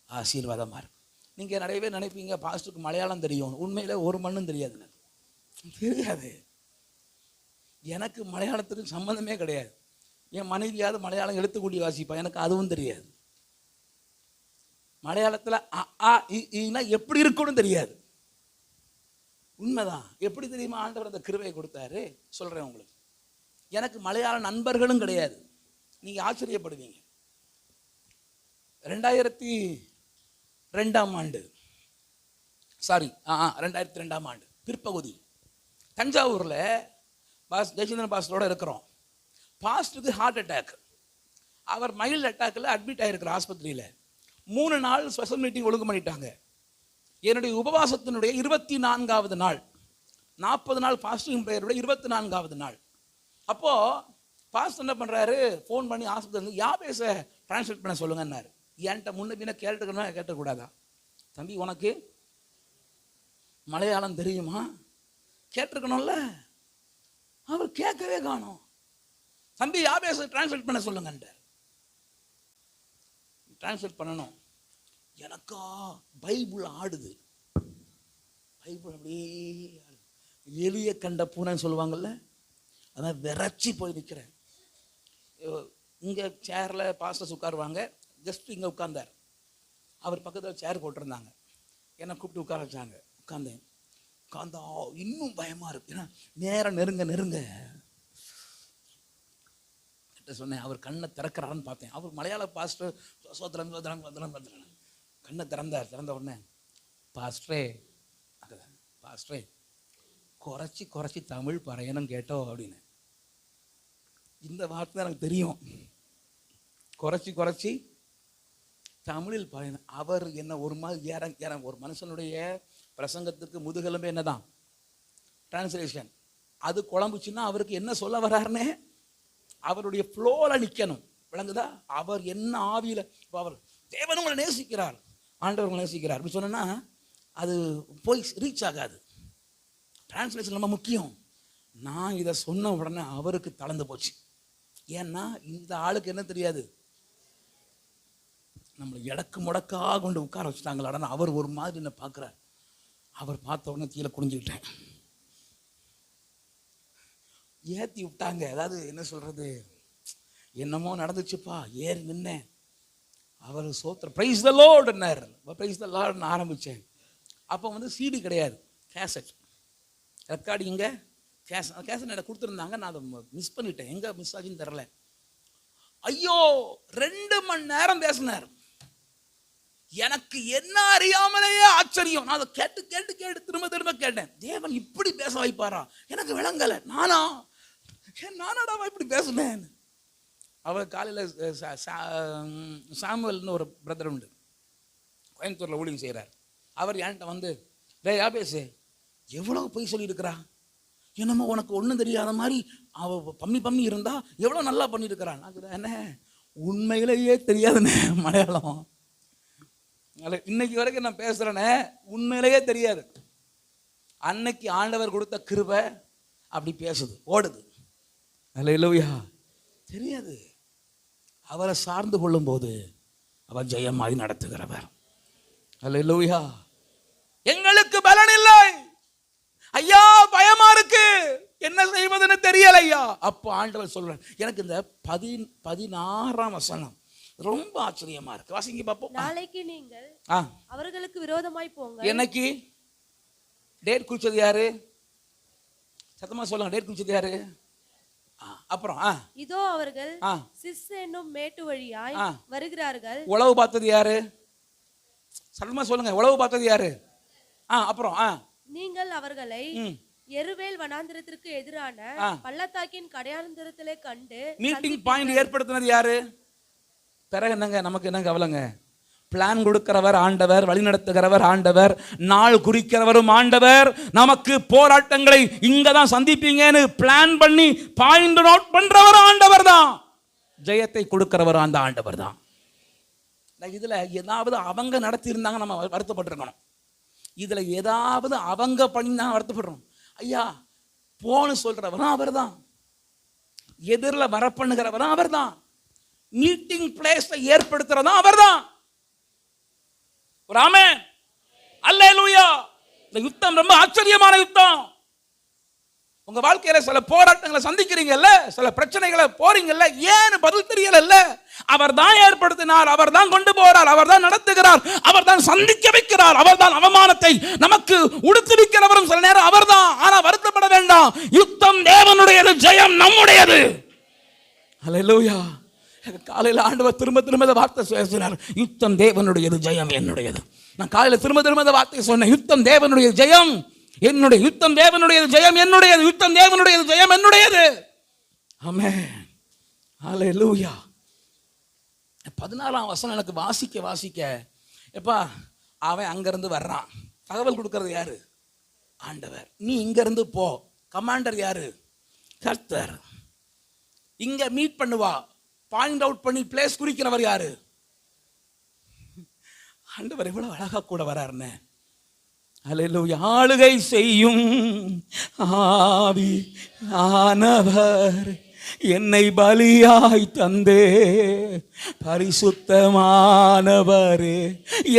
ஆசீர்வாதமா இருக்கும். நீங்க நிறைய பேர் நினைப்பீங்க, பாஸ்டருக்கு மலையாளம் தெரியும். உண்மையில ஒரு மண்ணும் தெரியாது. எனக்கு தெரியாது. எனக்கு மலையாளத்துக்கு சம்மந்தமே கிடையாது. என் மனைவியாவது மலையாளம் எழுத்துக்கூடி வாசிப்பா, எனக்கு அதுவும் தெரியாது. மலையாளத்தில் எப்படி இருக்குன்னு தெரியாது. உண்மைதான். எப்படி தெரியுமா ஆண்டவர் அந்த கிருபையை கொடுத்தாரு? சொல்றேன் உங்களுக்கு. எனக்கு மலையாள நண்பர்களும் கிடையாது. நீங்க ஆச்சரியப்படுவீங்க. 2002ஆம் ஆண்டு, 2002ஆம் ஆண்டு பிற்பகுதி தஞ்சாவூர்ல ஜெயச்சந்திரன் பாஸ்டரோட இருக்கிறோம். பாஸ்டருக்கு ஹார்ட் அட்டாக். அவர் மைல்டு அட்டாக்ல அட்மிட் ஆகிருக்கிற ஆஸ்பத்திரியில். 3 நாள் ஸ்பெஷல் மீட்டிங் ஒழுங்கு பண்ணிட்டாங்க. என்னுடைய உபவாசத்தினுடைய 24வது நாள், 40 நாள் ஃபாஸ்டிங் பிரேயரோட 24வது நாள். அப்போ பாஸ்டர் என்ன பண்றாரு, ஃபோன் பண்ணி ஆஸ்பத்திரி யாபேச டிரான்ஸ்லேட் பண்ண சொல்லுங்கன்னாரு. என்கிட்ட முன்ன பின்ன கேட்டுக்கணும், கேட்டக்கூடாதா? தம்பி, உனக்கு மலையாளம் தெரியுமா? கேட்டிருக்கணும்ல. அவர் கேட்கவே காணோம். தம்பி, யாபேச டிரான்ஸ்லேட் பண்ண சொல்லுங்கன்றார். டிரான்ஸ்லேட் பண்ணணும். எனக்கா பைபிள் ஆடுது. பைபிள் அப்படியே எளிய கண்ட பூனைன்னு சொல்லுவாங்கல்ல, அதான் விரைச்சி போய் நிற்கிறேன். இங்கே சேரில் பாஸ்டர்ஸ் உட்காருவாங்க. ஜஸ்ட் இங்கே உட்கார்ந்தார். அவர் பக்கத்தில் சேர் போட்டிருந்தாங்க. என்னை கூப்பிட்டு உட்கார வச்சாங்க. உட்காந்தா இன்னும் பயமாக இருக்கு. ஏன்னா நேரம் நெருங்க கிட்ட சொன்னேன். அவர் கண்ணை திறக்கிறாருன்னு பார்த்தேன். அவர் மலையாள பாஸ்டர் கண்ணை திறந்தார். திறந்த உடனே, பாஸ்டரே குறைச்சி தமிழ் பறையணும் கேட்டோ அப்படின்னு. இந்த வார்த்தை எனக்கு தெரியும். குறைச்சி தமிழில் பறையணும். அவர் என்ன ஒரு மாதிரி ஒரு மனுஷனுடைய பிரசங்கத்துக்கு முதுகெலும்பு என்னதான் டிரான்ஸ்லேஷன். அது குழம்புச்சுன்னா அவருக்கு என்ன சொல்ல வர்றாருன்னு அவருடைய ஃப்ளோல நிற்கணும். விளங்குதா? அவர் என்ன ஆவியில, அவர் தேவன் உங்களை நேசிக்கிறார், ஆண்டவர் உங்களை நேசிக்கிறார் அப்படி சொன்னா அது போய் ரீச் ஆகாது. டிரான்ஸ்லேஷன் ரொம்ப முக்கியம். நான் இதை சொன்ன உடனே அவருக்கு தளர்ந்து போச்சு. ஏன்னா இந்த ஆளுக்கு என்ன தெரியாது, நம்மளை எடக்கு முடக்காக கொண்டு உட்கார வச்சுட்டாங்களா. அவர் ஒரு மாதிரி என்ன பார்க்குறார். அவர் பார்த்த உடனே கீழே குனிஞ்சுக்கிட்டேன். ஏற்றி விட்டாங்க. அதாவது என்ன சொல்றது, என்னமோ நடந்துச்சுப்பா. ஏறி நின்னேன். அவர் சோத்திரம் பிரைஸ் த லார்ட்னார். பிரைஸ் த லார்ட்னு ஆரம்பித்தேன். அப்போ சிடி கிடையாது, கேசட் ரெக்கார்டிங்க. கேசட் எனக்கு கொடுத்துருந்தாங்க, நான் அதை மிஸ் பண்ணிட்டேன். எங்கே மிஸ் ஆச்சுன்னு தெரில. ஐயோ 2 மணி நேரம் பேசினார். எனக்கு என்ன அறியாமலேயே ஆச்சரியம். நான் அதை கேட்டு கேட்டு கேட்டு திரும்ப திரும்ப கேட்டேன். தேவன் இப்படி பேச வைப்பாரா? எனக்கு விளங்கலை. நானாடா இப்படி பேசுனேன். அவர் காலையில் சாமுவேல்னு ஒரு பிரதர் உண்டு, கோயம்புத்தூரில் ஊழியம் செய்கிறார். அவர் என்கிட்ட வந்து, யா பேசு, எவ்வளோ பொய் சொல்லியிருக்கிறா, என்னமோ உனக்கு ஒன்றும் தெரியாத மாதிரி அவள் பம்மி இருந்தா எவ்வளோ நல்லா பண்ணியிருக்கிறான். நான் என்ன உண்மையிலேயே தெரியாதுண்ணே மலையாளம். இன்னைக்கு வரைக்கும் நான் பேசுகிறேனே, உண்மையிலேயே தெரியாது. அன்னைக்கு ஆண்டவர் கொடுத்த கிருபை அப்படி பேசுது, ஓடுது. அல்லேலூயா. தெரியாது. அவரை சார்ந்து கொள்ளும் போது அவர் ஜெயமாய் நடத்துகிறவர். அல்லேலூயா. எங்களுக்கு பலன் இல்லை ஐயா, பயமா இருக்கு, என்ன செய்வதுன்னு தெரியல ஐயா. அப்போ ஆண்டவர் சொல்றார். எனக்கு இந்த 16ஆம் வசனம் ரொம்ப ஆச்சரியமா இருக்கு. வாசிங்க பாப்போம். நாளைக்கு நீங்கள் அவர்களுக்கு விரோதமாய் போங்க. என்னைக்கு டேட் குறிச்சது யாரு? சத்தமா சொல்லுங்க. டேட் குறிச்சது யாரு? அப்புறம் இதோ அவர்கள் சிஸ் என்னும் மேட்டு வழியாய் வருகிறார்கள். உளவு பார்த்தது யாரு? சத்தமா சொல்லுங்க. உளவு பார்த்தது யாரு? அப்புறம் நீங்கள் அவர்களை எருவேல் வனாந்திரத்திற்கு எதிரான பள்ளத்தாக்கின் கடையாந்திரத்திலே கண்டு மீட்டிங் பாயிண்ட் ஏற்படுத்தினது யாரு? பிறகு என்னங்க, நமக்கு என்ன கவலைங்க? பிளான் கொடுக்கிறவர் ஆண்டவர், வழி நடத்துகிறவர் ஆண்டவர், நாள் குறிக்கிறவரும் ஆண்டவர். நமக்கு போராட்டங்களை இங்கதான் சந்திப்பீங்கன்னு பிளான் பண்ணி பாயிண்ட் நோட் பண்றவர் ஆண்டவர் தான். ஜெயத்தை கொடுக்கிறவர் அந்த ஆண்டவர் தான். இதுல ஏதாவது அவங்க நடத்தி இருந்தாங்க நம்ம வருத்தப்பட்டிருக்கணும். இதுல ஏதாவது அவங்க பண்ணி தான் வருத்தப்படுறோம். ஐயா போன்னு சொல்றவரும் அவர் தான், எதிரில் வர பண்ணுகிறவரும் அவர் தான், மீட்டிங் பிளேஸ் ஏற்படுத்துறதும் அவர்தான். ஆமென். அல்லேலூயா. இந்த யுத்தம் ரொம்ப ஆச்சரியமான யுத்தம். உங்க வாழ்க்கையில சில போராட்டங்களை சந்திக்கிறீங்கல்ல, சில பிரச்சனைகளை போறீங்கல்ல, ஏன் பதில் தெரியல. அவர் தான் ஏற்படுத்தினார், அவர் தான் கொண்டு போறார், அவர் தான் நடத்துகிறார், அவர் தான் சந்திக்க வைக்கிறார், அவர் தான் அவமானத்தை நமக்கு உடுத்துவிக்கிறவரும் சில நேரம் அவர் தான். ஆனா வருத்தப்பட வேண்டாம், யுத்தம் தேவனுடையது, ஜெயம் நம்முடையது. அல்லேலூயா. காலையில் ஆண்டவர் திரும்ப திரும்ப இந்த வார்த்தை பேசினார். யுத்தம் தேவனுடையது, ஜெயம் என்னுடையது. நான் காலையில் திரும்ப திரும்ப இந்த வார்த்தை சொன்னேன். யுத்தம் தேவனுடைய ஜெயம் என்னுடைய, யுத்தம் தேவனுடையது, ஜெயம் என்னுடையது, யுத்தம் தேவனுடையது, ஜெயம் என்னுடையது. ஆமென். ஹல்லேலூயா. 14ஆம் வசனம் எனக்கு வாசிக்க எப்பா, அவன் அங்கிருந்து வர்றான். தகவல் கொடுக்கறது யாரு? ஆண்டவர். நீ இங்கிருந்து போ. கமாண்டர் யாரு? கர்த்தர். இங்க மீட் பண்ணுவா, பாயிண்ட் அவுட் பண்ணி பிளேஸ் குறிக்கிறவர் யாரு? ஆண்டவர் எவ்வளவு அழகா கூட வராருன்னு. அல்லேலூயா. ஆளுகை செய்யும் ஆவியானவர் என்னை பலியாய் தந்தே, பரிசுத்தமானவரே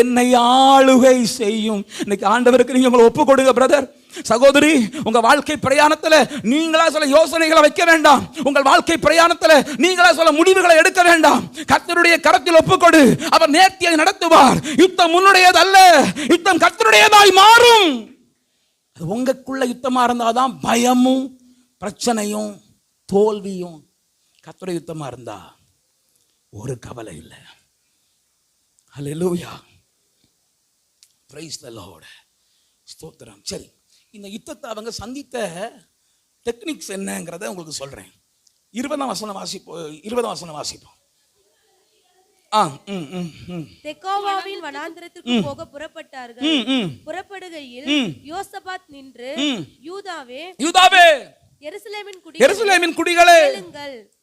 என்னை ஆளுகை செய்யும். இன்னைக்கு ஆண்டவருக்கு நீங்க உங்களை ஒப்பு கொடுங்க பிரதர், சகோதரி. உங்க வாழ்க்கை பிரயாணத்துல நீங்களா சில யோசனைகளை வைக்க வேண்டாம். உங்கள் வாழ்க்கை பிரயாணத்துல நீங்களா சில முடிவுகளை எடுக்க வேண்டாம். கர்த்தருடைய கரத்தில் ஒப்புக்கொடு, அவர் நேர்த்தியை நடத்துவார். யுத்தம் உன்னுடையது அல்ல, யுத்தம் கர்த்தருடையதாய் மாறும். அது உங்களுக்குள்ள யுத்தமா இருந்தாதான் பயமும் பிரச்சனையும் தோல்வியும். கர்த்தருடைய யுத்தமா இருந்தா ஒரு கவலை இல்லை. ஹல்லேலூயா. Praise the lord. ஸ்தோத்திரம். சரி, இந்த யுத்தத்தை அவங்க சந்தித்த டெக்னிக்ஸ் என்னங்கிறத உங்களுக்கு சொல்றேன். 20ஆம் வசனம் வாசிப்போம். தெக்கோவாவின் வனாந்திரத்திற்கு போக புறப்பட்டார்கள். புறப்படுகையில் யோசபாத் நின்று, யூதாவே எருசலேமின் குடிகளே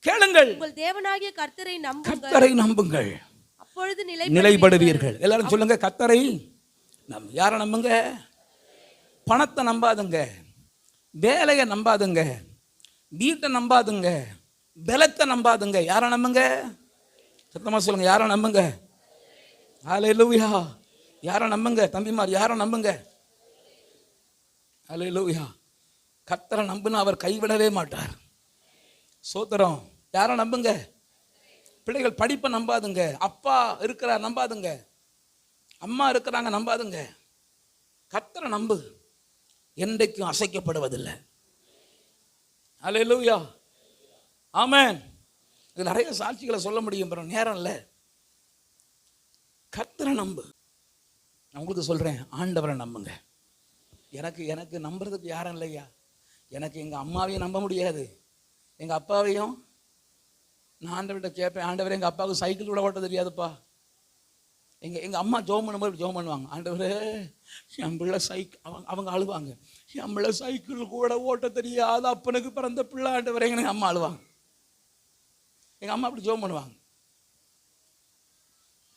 கேளுங்கள், உங்கள் தேவனாகிய கர்த்தரை நம்புங்கள், அப்பொழுது நிலைப்படுவீர்கள். எல்லாரும் சொல்லுங்க, கர்த்தரை யாரை நம்புங்க? பணத்தை நம்பாதுங்க, வேலையை நம்பாதுங்க, வீட்டை நம்பாதுங்க, பலத்தை நம்பாதுங்க. யாரை நம்புங்க? சத்தமா சொல்லுங்க, யாரை நம்புங்க? ஹல்லேலூயா. யாரை நம்புங்க தம்பிமார்? யாரை நம்புங்க? ஹல்லேலூயா. கர்த்தரை நம்புனா அவர் கைவிடவே மாட்டார். சோத்திரம். யாரை நம்புங்க? பிள்ளைகள் படிப்பை நம்பாதுங்க, அப்பா இருக்கிறார் நம்பாதுங்க, அம்மா இருக்கிறாங்க நம்பாதுங்க. கர்த்தரை நம்பு, என்றைக்கும் அசைக்கப்படுவதில்லை. அல்லேலூயா, ஆமென். இது நிறைய சாட்சிகளை சொல்ல முடியும், பிறகு நேரம் இல்லை. கர்த்தரை நம்பு. நான் உங்களுக்கு சொல்றேன், ஆண்டவரை நம்புங்க. எனக்கு நம்புறதுக்கு யாரும் இல்லையா. எனக்கு எங்கள் அம்மாவையும் நம்ப முடியாது, எங்கள் அப்பாவையும். நான் ஆண்டவர்கிட்ட கேட்பேன், ஆண்டவரே எங்கள் அப்பாவுக்கு சைக்கிள் கூட ஓட்ட தெரியாதுப்பா. எங்கள் அம்மா ஜோம் பண்ணும்போது ஜோம் பண்ணுவாங்க, ஆண்டவரே என் பிள்ளை அவங்க அழுவாங்க, என் பிள்ளை சைக்கிள் கூட ஓட்ட தெரியாது, அப்பனுக்கு பிறந்த பிள்ளை ஆண்டவரே. எங்கள் அம்மா அழுவாங்க, எங்கள் அம்மா அப்படி ஜோம் பண்ணுவாங்க.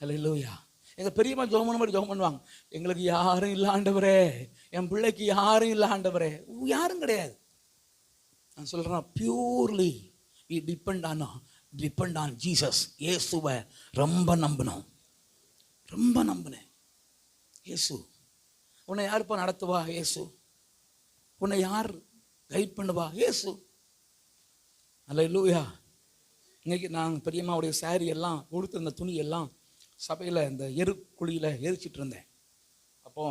அல்லேலூயா. எங்கள் பெரியம்மா ஜோம் பண்ணும்போது ஜோம் பண்ணுவாங்க, எங்களுக்கு யாரும் இல்லை ஆண்டவரே, என் பிள்ளைக்கு யாரும் இல்லை ஆண்டவரே. யாரும் கிடையாது. நான் சொல்கிறேன், purely we depend on Jesus. இயேசுவை ரொம்ப நம்பினோம், ரொம்ப நம்பினேன். இயேசு உன்னை யாருப்பா நடத்துவா? இயேசு. உன்னை யார் கைட் பண்ணுவா? இயேசு. அல்லேலூயா. இன்னைக்கு நான் பெரியம்மாவுடைய சாரி எல்லாம் கொடுத்துருந்த துணி எல்லாம் சபையில் இந்த எருக்குழியில் எரிச்சிட்டு இருந்தேன். அப்போ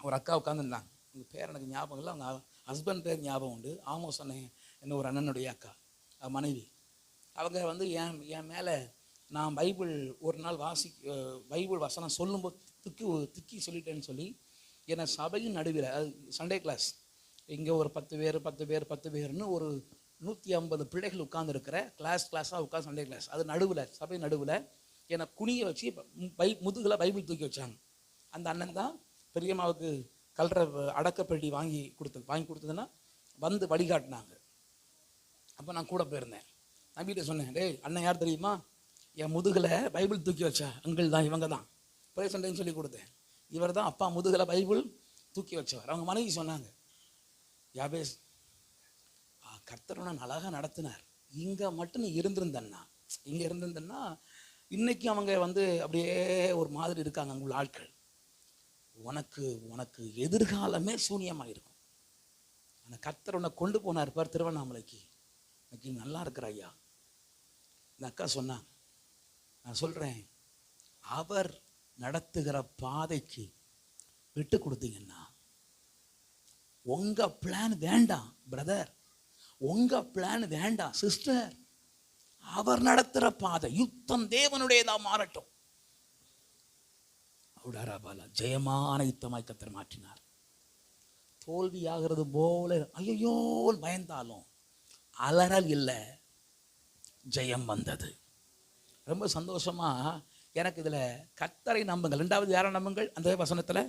ஒரு அக்கா உட்காந்துருந்தாங்க, உங்கள் பேர் எனக்கு ஞாபகம் இல்லை, அவங்க ஹஸ்பண்ட் பேர் ஞாபகம் உண்டு. ஆமோஸ் அண்ணன் என்ன ஒரு அண்ணனுடைய அக்கா, மனைவி. அவங்க என் மேலே நான் பைபிள் ஒரு நாள் பைபிள் வசனம் சொல்லும்போது திக்கி சொல்லிட்டேன்னு சொல்லி என்னை சபையின் நடுவில், அது சண்டே கிளாஸ், இங்கே ஒரு 10 பேர்னு ஒரு 150 பிள்ளைகள் உட்காந்துருக்கிற கிளாஸாக உட்காந்து சண்டே கிளாஸ், அது நடுவில், சபை நடுவில் என்னை குனிய வச்சு முதுகில் பைபிள் தூக்கி வச்சாங்க. அந்த அண்ணன் தான் பெரியம்மாவுக்கு கல்ற அடக்கப்பெட்டி வாங்கி கொடுத்ததுன்னா வந்து வழிகாட்டினாங்க. அப்போ நான் கூட போயிருந்தேன். நம்பிகிட்ட சொன்னேன், டேய் அண்ணன் யார் தெரியுமா? என் முதுகில் பைபிள் தூக்கி வச்சா அங்கிள் தான், இவங்க தான் பிரேஸ் சண்டேன்னு சொல்லி கொடுத்தேன். இவர் தான் அப்பா முதுகில் பைபிள் தூக்கி வச்சவர். அவங்க மனைவி சொன்னாங்க, யாபேஸ் கர்த்தர் நான் அழகாக நடத்தினார், இங்கே மட்டும் நீ இருந்திருந்தன்னா இன்னைக்கு அவங்க அப்படியே ஒரு மாதிரி இருக்காங்க அங்குள்ள ஆட்கள். உனக்கு எதிர்காலமே சூனியமாக இருக்கும். ஆனால் கர்த்தர் உன்னை கொண்டு போனார் பார் திருவண்ணாமலைக்கு, இன்னைக்கு நல்லா இருக்கிற ஐயா. இந்த அக்கா சொன்னாங்க, நான் சொல்கிறேன், அவர் நடத்துகிற பாதைக்கு விட்டு கொடுத்தீங்கன்னா, உங்கள் பிளான் வேண்டாம் பிரதர், உங்கள் பிளான் வேண்டாம் சிஸ்டர், அவர் நடத்துகிற பாதை யுத்தம் தேவனுடையதா மாறட்டும். ஜெயமான யுத்தமாய் கர்த்தர் மாற்றினார். தோல்வி ஆகிறது போல ஐயோ பயந்தாலும் அலறல் இல்லை, ஜெயம் வந்தது. ரொம்ப சந்தோஷமா எனக்கு இதுல கர்த்தரை நம்புங்கள். 2வது யாரை நம்புங்கள்? அந்த வசனத்துல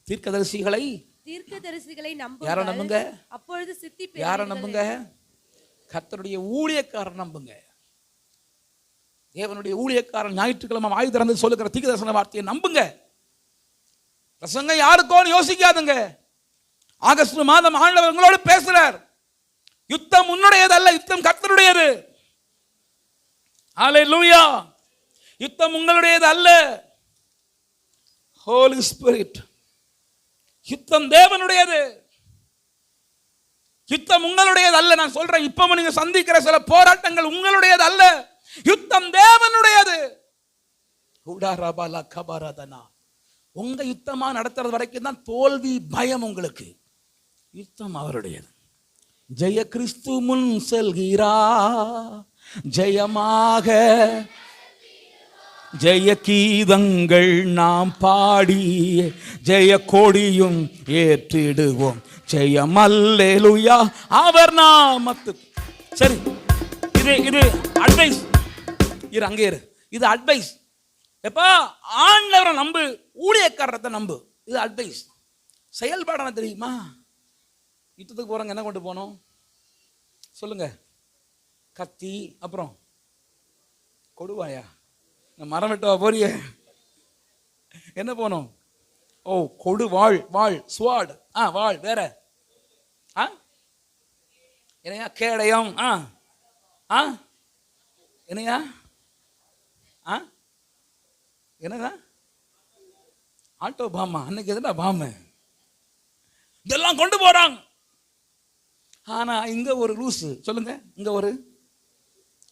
தீர்க்கதரிசிகளை நம்புங்கள். யாரை நம்புங்க? அப்பொழுது சித்தி பெறுவீர்கள். யாரை நம்புங்க? கர்த்தருடைய ஊழியக்காரன் நம்புங்க. தேவனுடைய ஊழியக்காரன் ஞாயிற்றுக்கிழமை வாய் திறந்து சொல்லுகிற தீர்க்கதரிசன வார்த்தையை நம்புங்க. பிரசங்கம் யாருக்கோன்னு யோசிக்காதுங்க. ஆகஸ்ட் மாதம் ஆண்டவர் உங்களோடு பேசுறார். யுத்தம் உன்னுடையதல்ல, யுத்தம் கர்த்தருடையது. ஹல்லேலூயா. யுத்தம் உங்களுடையது அல்ல. ஹோலி ஸ்பிரிட். யுத்தம் தேவனுடையது, யுத்தம் உங்களுடையது அல்ல. நான் சொல்றேன், இப்ப நீங்க சந்திக்கிற சில போராட்டங்கள் உங்களுடையது அல்ல, யுத்தம் தேவனுடையது. உங்க யுத்தமா நடத்துறது வரைக்கும் தான் தோல்வி பயம் உங்களுக்கு. யுத்தம் அவருடையது. ஜெய கிறிஸ்து முன் செல்கிறா, ஜெயமாக ஜெய கீதங்கள் நாம் பாடி ஜெய கொடியும் ஏற்றிடுவோம். ஜெயம் அல்லேலூயா அவர் நாமத்து. சரி, இது அட்வைஸ். அங்கே இரு. இது அட்வைஸ். எப்பா ஆண்டவரை நம்பு, ஊழியக்காரத்தை நம்பு. இது அட்வைஸ். செயல்பாடான தெரியுமா? யுத்தத்துக்கு போறவங்க என்ன கொண்டு போனோம் சொல்லுங்க? கத்தி, அப்புறம் கொடுவாயா? மரம் வெட்டவா போறிய? என்ன போனோம்? ஓ கொடு, வாழ் ஸ்வாட். வாழ். வேற என்னையா? கேடயம். என்னையா? என்னதா? ஆட்டோ பாமா. அன்னைக்கு எதுனா பாம இதெல்லாம் கொண்டு போறாங்க. ஆனா இங்க ஒரு லூசு, சொல்லுங்க, இங்க ஒரு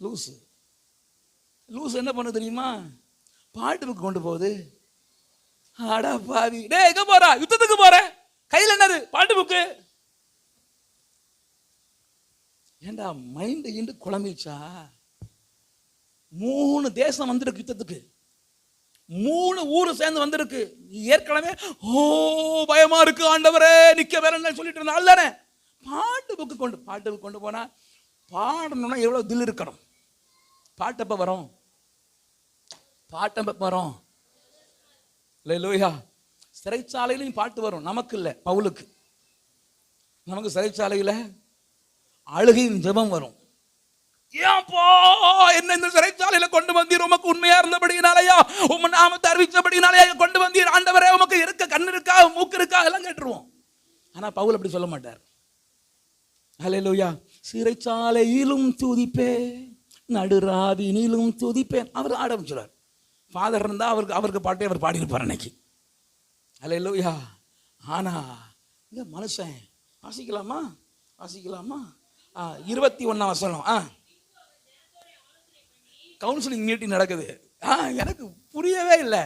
லூசு என்ன பண்ண தெரியுமா? பாட்டு புக்கு கொண்டு போகுது. அடா பாவி, டேய் எங்க போறா? யுத்தத்துக்கு போற, கையில் என்னது? பாட்டு புக்கு. ஏண்டா மைண்டு இண்டு குழம்பிச்சா? 3 தேசம் வந்திருக்கு யுத்தத்துக்கு, 3 ஊரு சேர்ந்து வந்திருக்கு. ஏற்கனவே பயமா இருக்கு ஆண்டவரே, நிக்க வேற சொல்லிட்டு இருந்தா அல்லனே. பாட்டுக்கு கொண்டு போனா பாடணும்னா எவ்வளவு தில் இருக்கணும். பாட்டப்ப வரும், பாட்டப்ப வரும். அல்லேலூயா. சிறைச்சாலையிலையும் பாட்டு வரும். நமக்கு இல்லை, பவுலுக்கு. நமக்கு சிறைச்சாலையில அழுகையின் ஜெபம் வரும். ஏன்பா என்ன இந்த சிறைச்சாலையில கொண்டு வந்தீர்? உமக்கு உண்மையா இருந்தபடினாலயா, உம்ம நாமத்தை அறிவிச்சபடினாலயா கொண்டு வந்தீர் ஆண்டவரே? உமக்கு இருக்க கண்ணு இருக்கா, மூக்கு இருக்கா, எல்லாம் கேட்டுருவோம். ஆனா பவுல் அப்படி சொல்ல மாட்டார். அல்லேலூயா. சிறைச்சாலையிலும் துதிப்பேன், நடுராவினிலும் துதிப்பேன். அவர் ஆரம்பிச்சுறார். ஃபாதர் இருந்தா அவருக்கு பாட்டே அவர் பாடியிருப்பார் அன்னைக்கு. அல்லேலூயா. ஆனா இந்த மனுஷன் வாசிக்கலாமா? 21 வசனம். கவுன்சிலிங் மீட்டிங் நடக்குது. எனக்கு புரியவே இல்லை.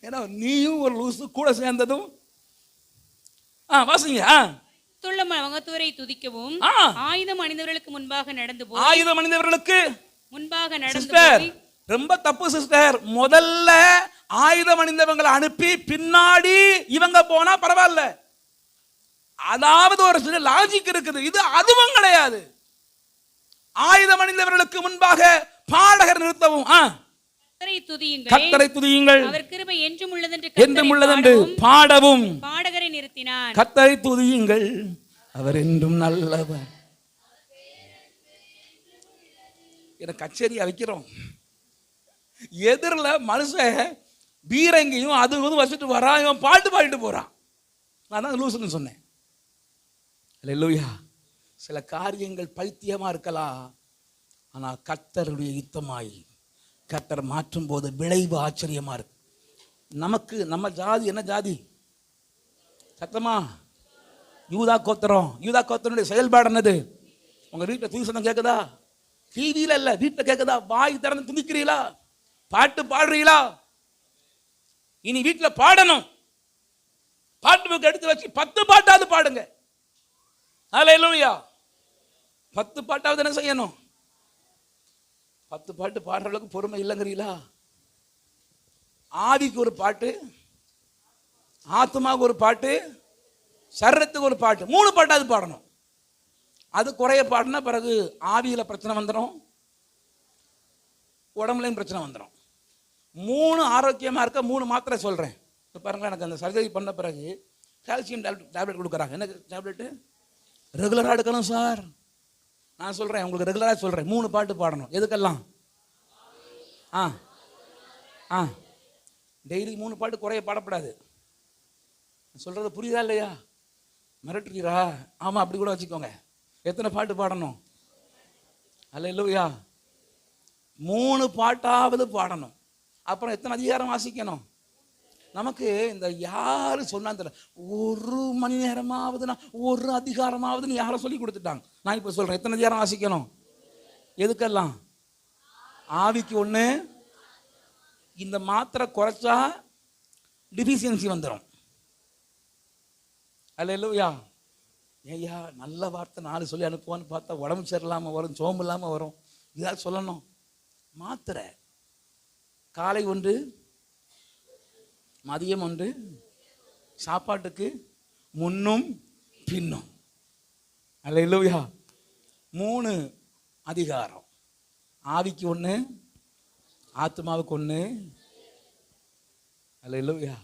ஏன்னா நீயும் ஒரு லூசு கூட சேர்ந்ததும். வாசிங்க. துள்ளமவங்கத்தூரை துதிக்கவும் ஆயுதம் அணிந்தவர்களுக்கு முன்பாக நடந்து போய், ஆயுதம் அணிந்தவர்களுக்கு முன்பாக நடந்து சிஸ்டர், போய். ரொம்ப தப்பு சிஸ்டர். முதல்ல ஆயுதம் அணிந்தவங்களை அனுப்பி பின்னாடி இவங்க போனா பரவாயில்ல. அதாவது ஒரு சில லாஜிக் இருக்குது. இது அதுவும் கிடையாது. ஆயுதம் அணிந்தவர்களுக்கு முன்பாக பாடகர் நிறுத்தவும், கர்த்தரை துதியுங்கள், அவர் கிருபை என்றும் உள்ளதென்று பாடவும் பாடகரை நிறுத்தினார். கர்த்தரை துதியுங்கள், அவர் என்றும் நல்லவர். என கச்சேரியா வைக்கிறோம். எதிரில் மனுஷன் பீரங்கியும் அது வச்சுட்டு வரான், பாட்டு பாடிட்டு போறான். நான் தான் லூசுன்னு சொன்னேன். அல்லேலூயா. சில காரியங்கள் பைத்தியமா இருக்கலாம், ஆனா கர்த்தருடைய யுத்தமாய் கர்த்தர் மாற்றும் போது விளைவு ஆச்சரியமா இருக்கு. நமக்கு நம்ம ஜாதி என்ன ஜாதி? சத்தமா யூதா கோத்திரம். யூதா கோத்திரனுடைய செயல்பாடு என்னது? உங்க வீட்டில் தூய் சத்தம் கேட்குதா? டிவியில இல்ல, வீட்டில் கேட்குதா? வாய் திறந்து துதிக்கிறீங்களா? பாட்டு பாடுறீங்களா? இனி வீட்டில் பாடணும். பாட்டு புக் எடுத்து வச்சு 10 பாட்டாவது பாடுங்க. அல்லேலூயா. 10 பாட்டாவது என்ன செய்யணும்? 10 பாட்டு பாடுற அளவுக்கு பொறுமை இல்லைங்கிறீங்களா? ஆவிக்கு ஒரு பாட்டு, ஆத்மாவுக்கு ஒரு பாட்டு, சரீரத்துக்கு ஒரு பாட்டு, 3 பாட்டாவது பாடணும். அது குறைய பாடினா பிறகு ஆவியில பிரச்சனை வந்துடும், உடம்புலையும் பிரச்சனை வந்துடும். 3 ஆரோக்கியமா இருக்க 3 மாத்திரை சொல்றேன். இப்போ பாருங்களேன், எனக்கு அந்த சர்ஜரி பண்ண பிறகு கால்சியம் டேப்லெட் கொடுக்குறாங்க. என்ன டேப்லெட்டு? ரெகுலராக எடுக்கணும் சார். நான் சொல்கிறேன், உங்களுக்கு ரெகுலராக சொல்கிறேன், 3 பாட்டு பாடணும். எதுக்கெல்லாம்? டெய்லி 3 பாட்டு குறைய பாடப்படாது. சொல்கிறது புரியுதா இல்லையா? மிரட்டுறீரா? ஆமாம், அப்படி கூட வச்சுக்கோங்க. எத்தனை பாட்டு பாடணும்? அல்லேலூயா. 3 பாட்டாவது பாடணும். அப்புறம் எத்தனை அதிகாரம் வாசிக்கணும்? நமக்கு இந்த யாரு சொன்னா தெரியல, 1 மணி நேரமாவதுன்னா 1 அதிகாரமாவதுன்னு யாரும் சொல்லி கொடுத்துட்டாங்க. நான் இப்போ சொல்றேன், எத்தனை அதிகாரம் வாசிக்கணும்? எதுக்கெல்லாம்? ஆவிக்கு 1. இந்த மாத்திரை குறைச்சா டிஃபிஷியன்சி வந்துடும். அல்லேலூயா. ஐயா நல்ல வார்த்தை 4 சொல்லி அனுப்புவான்னு பார்த்தா உடம்பு சரியில்லாமல் வரும், சோம்பு இல்லாமல் வரும். இதாவது சொல்லணும். மாத்திரை காலை 1, மதியம் 1, சாப்பாட்டுக்கு முன்னும் பின்னும். அல்லேலூயா. 3 அதிகாரம். ஆவிக்கு 1, ஆத்மாவுக்கு 1. அல்லேலூயா.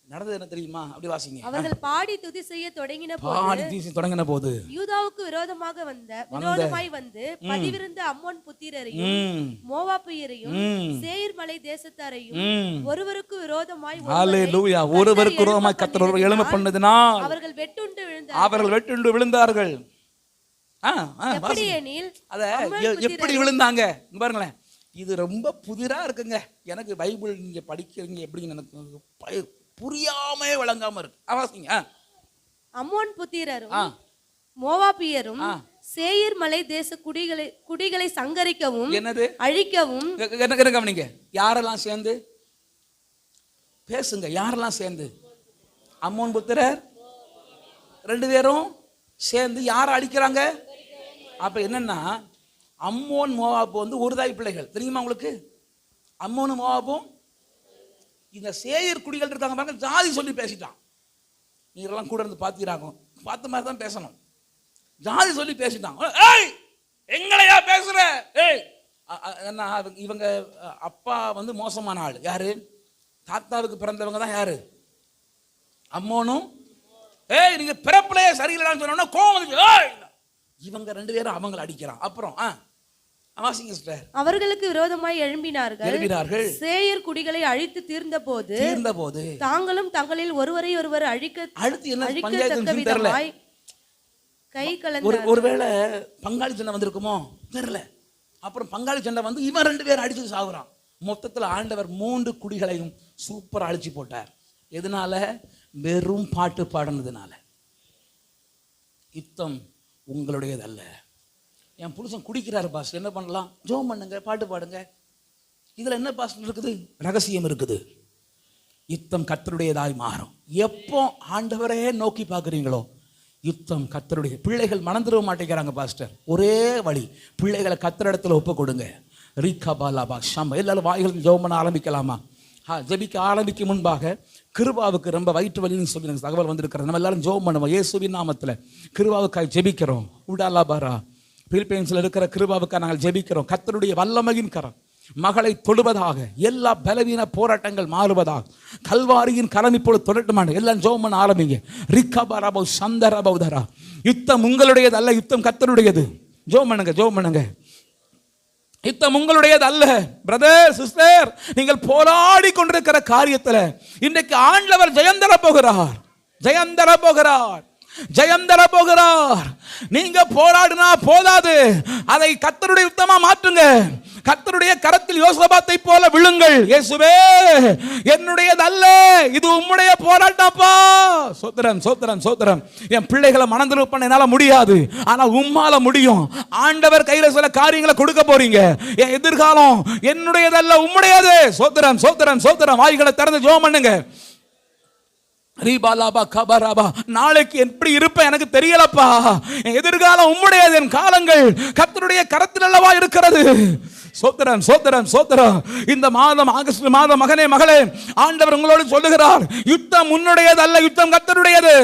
நடந்தது என்ன தெரியுமா? அப்படி வாசிங்க. அவர்கள் பாடி துதி செய்ய தொடங்கின போது யூதாவுக்கு விரோதமாய் வந்து பதிவிருந்த அம்மோன் புத்திரரையும் மோவாபியரையும் சேயீர் மலை தேசத்தாரையும் ஒருவருக்கு விரோதமாய் கர்த்தர் எழும்ப பண்ணதினால் அவர்கள் வெட்டுண்டு விழுந்தார்கள். எப்படி விழுந்தாங்க பாருங்களேன். இது ரொம்ப புதிரா இருக்குங்க. எனக்கு பைபிள் நீங்க படிக்கிறீங்க எப்படின்னு எனக்கு புரியாம விளங்காம இருக்கு. அவசியங்க. அம்மோன் புத்திரரும் மோவாபியரும் சேயீர் மலை தேச குடிகளை சங்கரிக்கவும் அழிக்கவும். கவனிங்க, யாரெல்லாம் சேர்ந்து பேசுங்க. யாரெல்லாம் சேர்ந்து? அம்மோன் புத்திரர் 2 பேரும் சேர்ந்து யாரை அழிக்கிறாங்க? அப்ப என்னன்னா அம்மோன் மோவாபு வந்து ஒரு தாய் பிள்ளைகள் தெரியுமா உங்களுக்கு? அம்மோனும் மோவாபும் இந்த சேயர் குடிகள் இருக்காங்க பாருங்க, ஜாதி சொல்லி பேசிட்டான். நீங்கெல்லாம் கூட இருந்து பார்த்தீராங்க, பார்த்த மாதிரி தான் பேசணும். ஜாதி சொல்லி பேசிட்டான். ஏய் எங்களையா பேசுற? ஏய் என்ன இவங்க அப்பா வந்து மோசமான ஆள். யாரு? தாத்தாவுக்கு பிறந்தவங்க தான் யாரு? அம்மோனும். ஏய் நீங்க பிறப்பிலேயே சரியில்லைன்னு சொன்னா கோவம் வந்து இவங்க ரெண்டு பேரும் அவங்களை அடிக்கிறான். அப்புறம் அவர்களுக்கு விரோதமாய் எழும்பினார்கள். சேயர் குடிகளை அழித்து தீர்ந்த போது தாங்களும் தங்களில் ஒருவரை ஒருவர் அழிக்கத்தக்க விதமாய் கை கலந்தார்கள். ஒருவேளை பங்காளி சண்டை வந்திருக்குமோ தெரியல. அப்புறம் பங்காளி சண்டை வந்து இவன் ரெண்டு பேரும் அடிச்சு சாகுறான். மொத்தத்தில் ஆண்டவர் 3 குடிகளையும் சூப்பர் அழிச்சு போட்டார். எதனால? வெறும் பாட்டு பாடினதுனால. யுத்தம் உங்களுடையது அல்ல. என் புருஷன் குடிக்கிறாரு பாஸ், என்ன பண்ணலாம்? ஜோம் பண்ணுங்க, பாட்டு பாடுங்க. இதுல என்ன பாஸ் இருக்குது? ரகசியம் இருக்குது. யுத்தம் கர்த்தருடையதாய் மாறும். எப்போ ஆண்டவரே நோக்கி பார்க்குறீங்களோ யுத்தம் கர்த்தருடைய. பிள்ளைகள் மணந்துட மாட்டேங்கிறாங்க பாஸ்டர். ஒரே வழி, பிள்ளைகளை கர்த்தரிடத்துல ஒப்பு கொடுங்க. ரீகாபாலாபா ஷம். எல்லாரும் வாய்களும் ஜெபம் பண்ண ஆரம்பிக்கலாமா? ஜெபிக்க ஆரம்பிக்கும் முன்பாக கிருபாவுக்கு ரொம்ப வயிற்று வலின்னு சொல்லி எனக்கு தகவல் வந்திருக்கிறது. நம்ம எல்லாரும் ஜெபம் பண்ணுவோம். இயேசுவின் நாமத்தில் கிருபாவுக்காய் ஜெபிக்கிறோம். உடாலாபாரா பிலிப்பைன்ஸில் இருக்கிற கிருபாவுக்காக நாங்கள் ஜெபிக்கிறோம். கர்த்தருடைய வல்லமையின் கரம் மகளை தொடுவதாக, எல்லா பலவீன போராட்டங்கள் மாறுவதாக. கல்வாரியின் கரம் இப்பொழுது தொடட்டுமான எல்லாம் ஜெபம் பண்ண ஆரம்பிங்க. ரிக்கபரபௌ சந்தரபௌதரா. யுத்தம் உங்களுடையது அல்ல, யுத்தம் கர்த்தருடையது. ஜெபம் பண்ணுங்க, ஜெபம் பண்ணுங்க. யுத்தம் உங்களுடையது அல்ல. பிரதர் சிஸ்டர், நீங்கள் போராடி கொண்டிருக்கிற காரியத்தில் இன்னைக்கு ஆண்டவர் ஜெயந்தர போகிறார், ஜெயந்தர போகிறார், ஜெயந்தர போகிறார். நீங்க போராடினா போதாது, அதை கர்த்தருடைய யுத்தமா மாற்றுங்க. கர்த்தருடைய கரத்தில் யோசபாத்தை போல விழுங்கள். இயேசுவே என்னுடையது அல்ல, இது உம்முடைய போராட்டப்பா. சோத்திரம் சோத்திரம் சோத்திரம். என் பிள்ளைகளை மனதில் பண்ண என்னால முடியாது, ஆனா உம்மால முடியும். ஆண்டவர் கையில சில காரியங்களை கொடுக்க போறீங்க. என் எதிர்காலம் என்னுடையதல்ல, உம்முடையது. சோத்திரம் சோத்திரம் சோத்திரம். வாய்களை திறந்து ஜெபம் பண்ணுங்க. நாளைக்கு எப்படி இருப்பேன் எனக்கு தெரியலப்பா. எதிர்காலம் உம்முடையது. என் காலங்கள் கர்த்தருடைய கரத்தில் அல்லவா இருக்கிறது. சோத்திரம் சோத்திரம் சோத்திரம். இந்த மாதம் ஆகஸ்ட் மாதம் மகனே மகளே, ஆண்டவர் உங்களோடு சொல்லுகிறார், யுத்தம் உன்னுடையது அல்ல, யுத்தம் கர்த்தருடையது.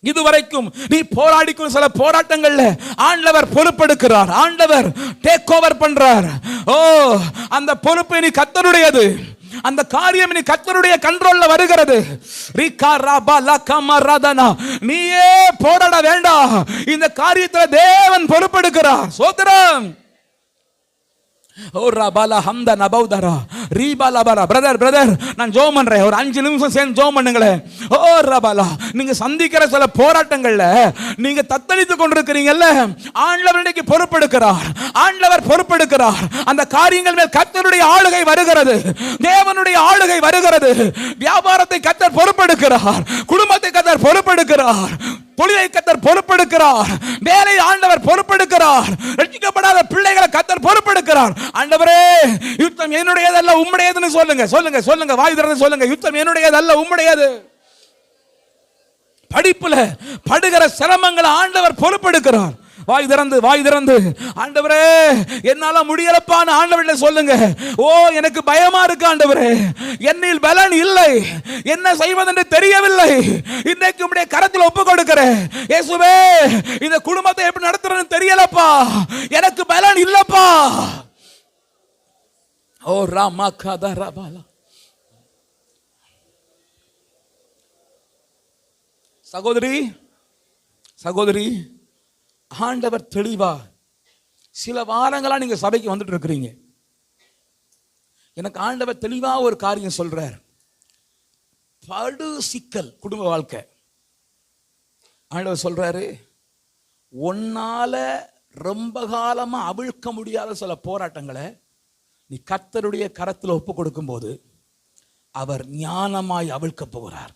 இதுவரைக்கும் நீ போராடிக்கும் சில போராட்டங்கள்ல ஆண்டவர் பொறுப்பெடுக்கிறார். ஆண்டவர் டேக் ஓவர் பண்றார். ஓ, அந்த பொறுப்பு நீ கர்த்தருடையது. அந்த காரியம் நீ கர்த்தருடைய கண்ட்ரோல்ல வருகிறது. நீயே போராட வேண்டாம், இந்த காரியத்தில் தேவன் பொறுப்பெடுக்கிறார். சோத்திரம். பிரதர் நான் ஜெபம் பண்றேன், ஒரு 5 நிமிஷம் சேர்ந்து ஜெபம் பண்ணுங்களேன். ஓ ரபாலா, நீங்க சந்திக்கிற சில போராட்டங்கள்ல நீங்க தத்தளித்துக் கொண்டிருக்கிறீங்கல்ல, ஆண்டவர் இன்னைக்கு பொறுப்பெடுக்கிறார். ஆண்டவர் பொறுப்பெடுக்கிறார். அந்த காரியங்கள் மேல் கர்த்தருடைய ஆளுகை வருகிறது, தேவனுடைய ஆளுகை வருகிறது. வியாபாரத்தை கர்த்தர் பொறுப்பெடுக்கிறார், குடும்பத்தை கர்த்தர் பொறுப்பெடுக்கிறார், தொழிலை கர்த்தர் பொறுப்பெடுக்கிறார், வேலை ஆண்டவர் பொறுப்பெடுக்கிறார், ரட்சிக்கப்படாத பிள்ளைகளை கர்த்தர் பொறுப்பெடுக்கிறார். ஆண்டவரே யுத்தம் என்னுடையதல்ல, உம்முடையதுன்னு சொல்லுங்க, சொல்லுங்க, சொல்லுங்க. வாய் திறந்து சொல்லுங்க, யுத்தம் என்னுடையதல்ல, உம்முடையது. படிப்புல படுகிற சிரமங்களை ஆண்டவர் பொறுப்பெடுக்கிறார். வாய் திறந்து வாய் திறந்து ஆண்டவரே என்னால முடியலப்பான்னு ஆண்டவரே சொல்லுங்க. ஓ எனக்கு பயமா இருக்கு ஆண்டவரே, என்னில் பலன் இல்லை, என்ன செய்வதென்று தெரியவில்லை, இன்னைக்கு உம்முடைய கரத்தில் ஒப்பு கொடுக்கிறேன். இயேசுவே இந்த குடும்பத்தை எப்படி நடத்துறேன்னு தெரியலப்பா, எனக்கு பலன் இல்லப்பா. ஓ ராமா கதரபாலா. சகோதரி சகோதரி, ஆண்டவர் தெளிவா சில வாரங்களா நீங்க சபைக்கு வந்துட்டு இருக்கிறீங்க. எனக்கு ஆண்டவர் தெளிவா ஒரு காரியம் சொல்றார். படு சிக்கல் குடும்ப வாழ்க்கை. ஆண்டவர் சொல்றாரு, உன்னால ரொம்ப காலமா அவிழ்க்க முடியாத சில போராட்டங்களை நீ கர்த்தருடைய கரத்தில் ஒப்பு கொடுக்கும் போது அவர் ஞானமாய் அவிழ்க்க போகிறார்.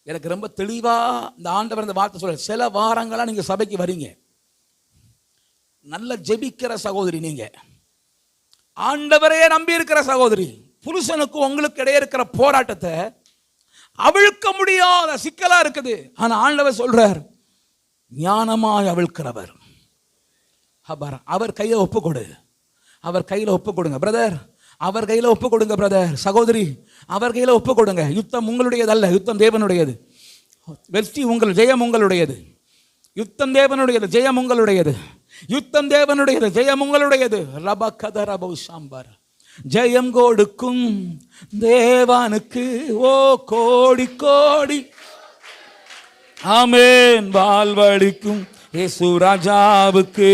எனக்கு ரொம்ப தெளிவா இந்த ஆண்டவர் இந்த வார்த்தை சொல்ற. சில வாரங்களா நீங்க சபைக்கு வரீங்க, நல்ல ஜெபிக்கிற சகோதரி, நீங்க ஆண்டவரே நம்பி இருக்கிற சகோதரி. புருஷனுக்கு உங்களுக்கு இடையே இருக்கிற போராட்டத்தை அவிழ்க்க முடியாத சிக்கலா இருக்குது. ஆனா ஆண்டவர் சொல்றார், ஞானமாய் அவிழ்க்கிறவர். அவர் கையை ஒப்பு கொடு, அவர் கையில் ஒப்பு கொடுங்க பிரதர், அவர் கையில் ஒப்பு கொடுங்க பிரதர், சகோதரி, அவர் கையில் ஒப்பு கொடுங்க. யுத்தம் உங்களுடையது அல்ல, யுத்தம் தேவனுடையது. வெற்றி உங்கள், ஜெயம் உங்களுடையது. யுத்தம் தேவனுடையது, ஜெயம் உங்களுடையது. யுத்தம் தேவனுடையது, ஜெயம் உங்களுடையது. ரபகதரபௌ சாம்பார். ஜெயம் கொடுக்கும் தேவனுக்கு ஓ கோடி கோடி ஆமென். வாழ்வளிக்கும் இயேசு ராஜாவுக்கு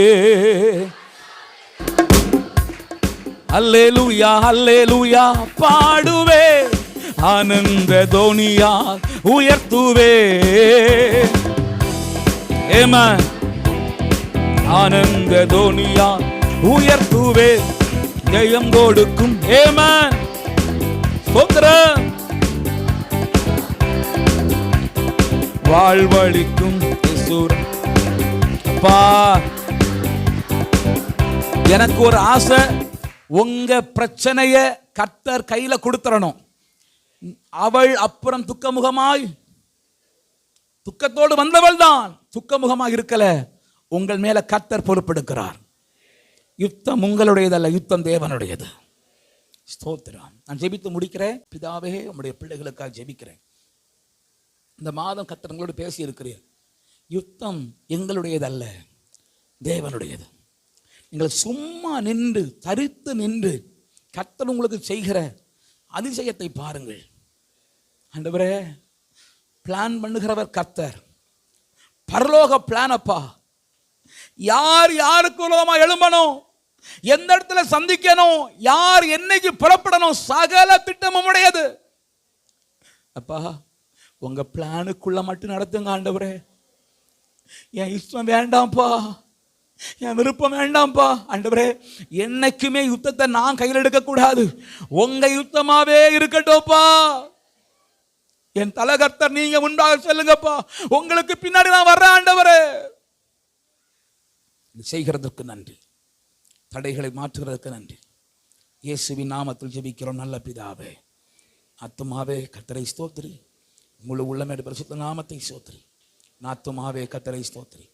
அல்லேலூயா அல்லேலூயா பாடுவே, ஆனந்த தோனியால் உயர்த்துவே. ஆமென். ஆனந்த தோனியால் உயர்த்துவே, ஜெயம் கொடுக்கும். ஆமென். ஸ்தோத்திரம். வாழ்வளிக்கும் இயேசு. அப்பா, எனக்கு ஒரு ஆசை, உங்க பிரச்சனைய கர்த்தர் கையில கொடுத்துறணும். அவள் அப்புறம் துக்கமுகமாய், துக்கத்தோடு வந்தவள் தான், துக்கமுகமாக இருக்கல. உங்கள் மேல கர்த்தர் பொறுப்பெடுக்கிறார். யுத்தம் உங்களுடையதல்ல, யுத்தம் தேவனுடையது. ஸ்தோத்திரம். நான் ஜெபித்து முடிக்கிறேன். பிதாவே, உம்முடைய பிள்ளைகளுக்காக ஜெபிக்கிறேன். இந்த மாதம் கர்த்தர் உங்களோடு பேசி இருக்கிறீர். யுத்தம் எங்களுடையதல்ல, தேவனுடையது. நீங்கள் சும்மா நின்று, தரித்து நின்று கர்த்தர் உங்களுக்கு செய்கிற அதிசயத்தை பாருங்கள். ஆண்டவரே, பிளான் பண்ணுகிறவர் கர்த்தர். பரலோக பிளான் அப்பா. யார் யாருக்கு உலகமா எழும்பணும், எந்த இடத்துல சந்திக்கணும், யார் என்னைக்கு புறப்படணும், சகல திட்டமும் உடையது அப்பா. உங்க பிளானுக்குள்ள மட்டும் நடத்துங்க ஆண்டவரே. என் இஷ்டம் வேண்டாம்ப்பா, என் விருப்பம் வேண்டாம்ப்பா. ஆண்டவரே, என்னைக்குமே யுத்தத்தை நான் கையில் எடுக்க கூடாது, உங்க யுத்தமாவே இருக்கட்டும்ப்பா. என் தலகர்த்தர் நீங்க முன்பாக செல்லுங்கப்பா, உங்களுக்கு பின்னாடி நான் வர்றேன் ஆண்டவரே. செய்கிறதற்கு நன்றி, தடைகளை மாற்றுகிறதுக்கு நன்றி. இயேசுவின் நாமத்தில் ஜெபிக்கிறோம் நல்ல பிதாவே. ஆத்துமாவே கர்த்தரை ஸ்தோத்திரி, முழு உள்ளமே பரிசுத்த நாமத்தை ஸ்தோத்திரி. ஆத்துமாவே கர்த்தரை ஸ்தோத்திரி,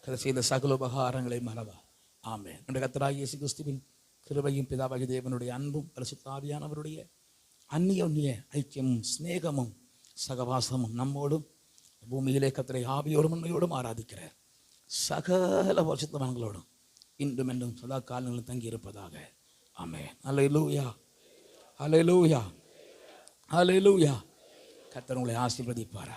கர்த்தர் செய்த சகல உபகாரங்களை மறவா. ஆமென். நம்முடைய கர்த்தராகிய இயேசு கிறிஸ்துவின் கிருபையும் பிதாவாகிய தேவனுடைய அன்பும் பரிசுத்த ஆவியானவருடைய அந்நிய ஐக்கியமும் சிநேகமும் சகவாசமும் நம்மோடும் பூமியிலே கர்த்தரை ஆவியோடும் உண்மையோடும் ஆராதிக்கிற சகல பரிசுத்தவான்களோடும் இன்றும் என்றும் சதா காலங்களும் தங்கி இருப்பதாக. ஆமென். அல்லேலூயா அல்லேலூயா அல்லேலூயா. கர்த்தர் உங்களை ஆசீர்வதிப்பாரா.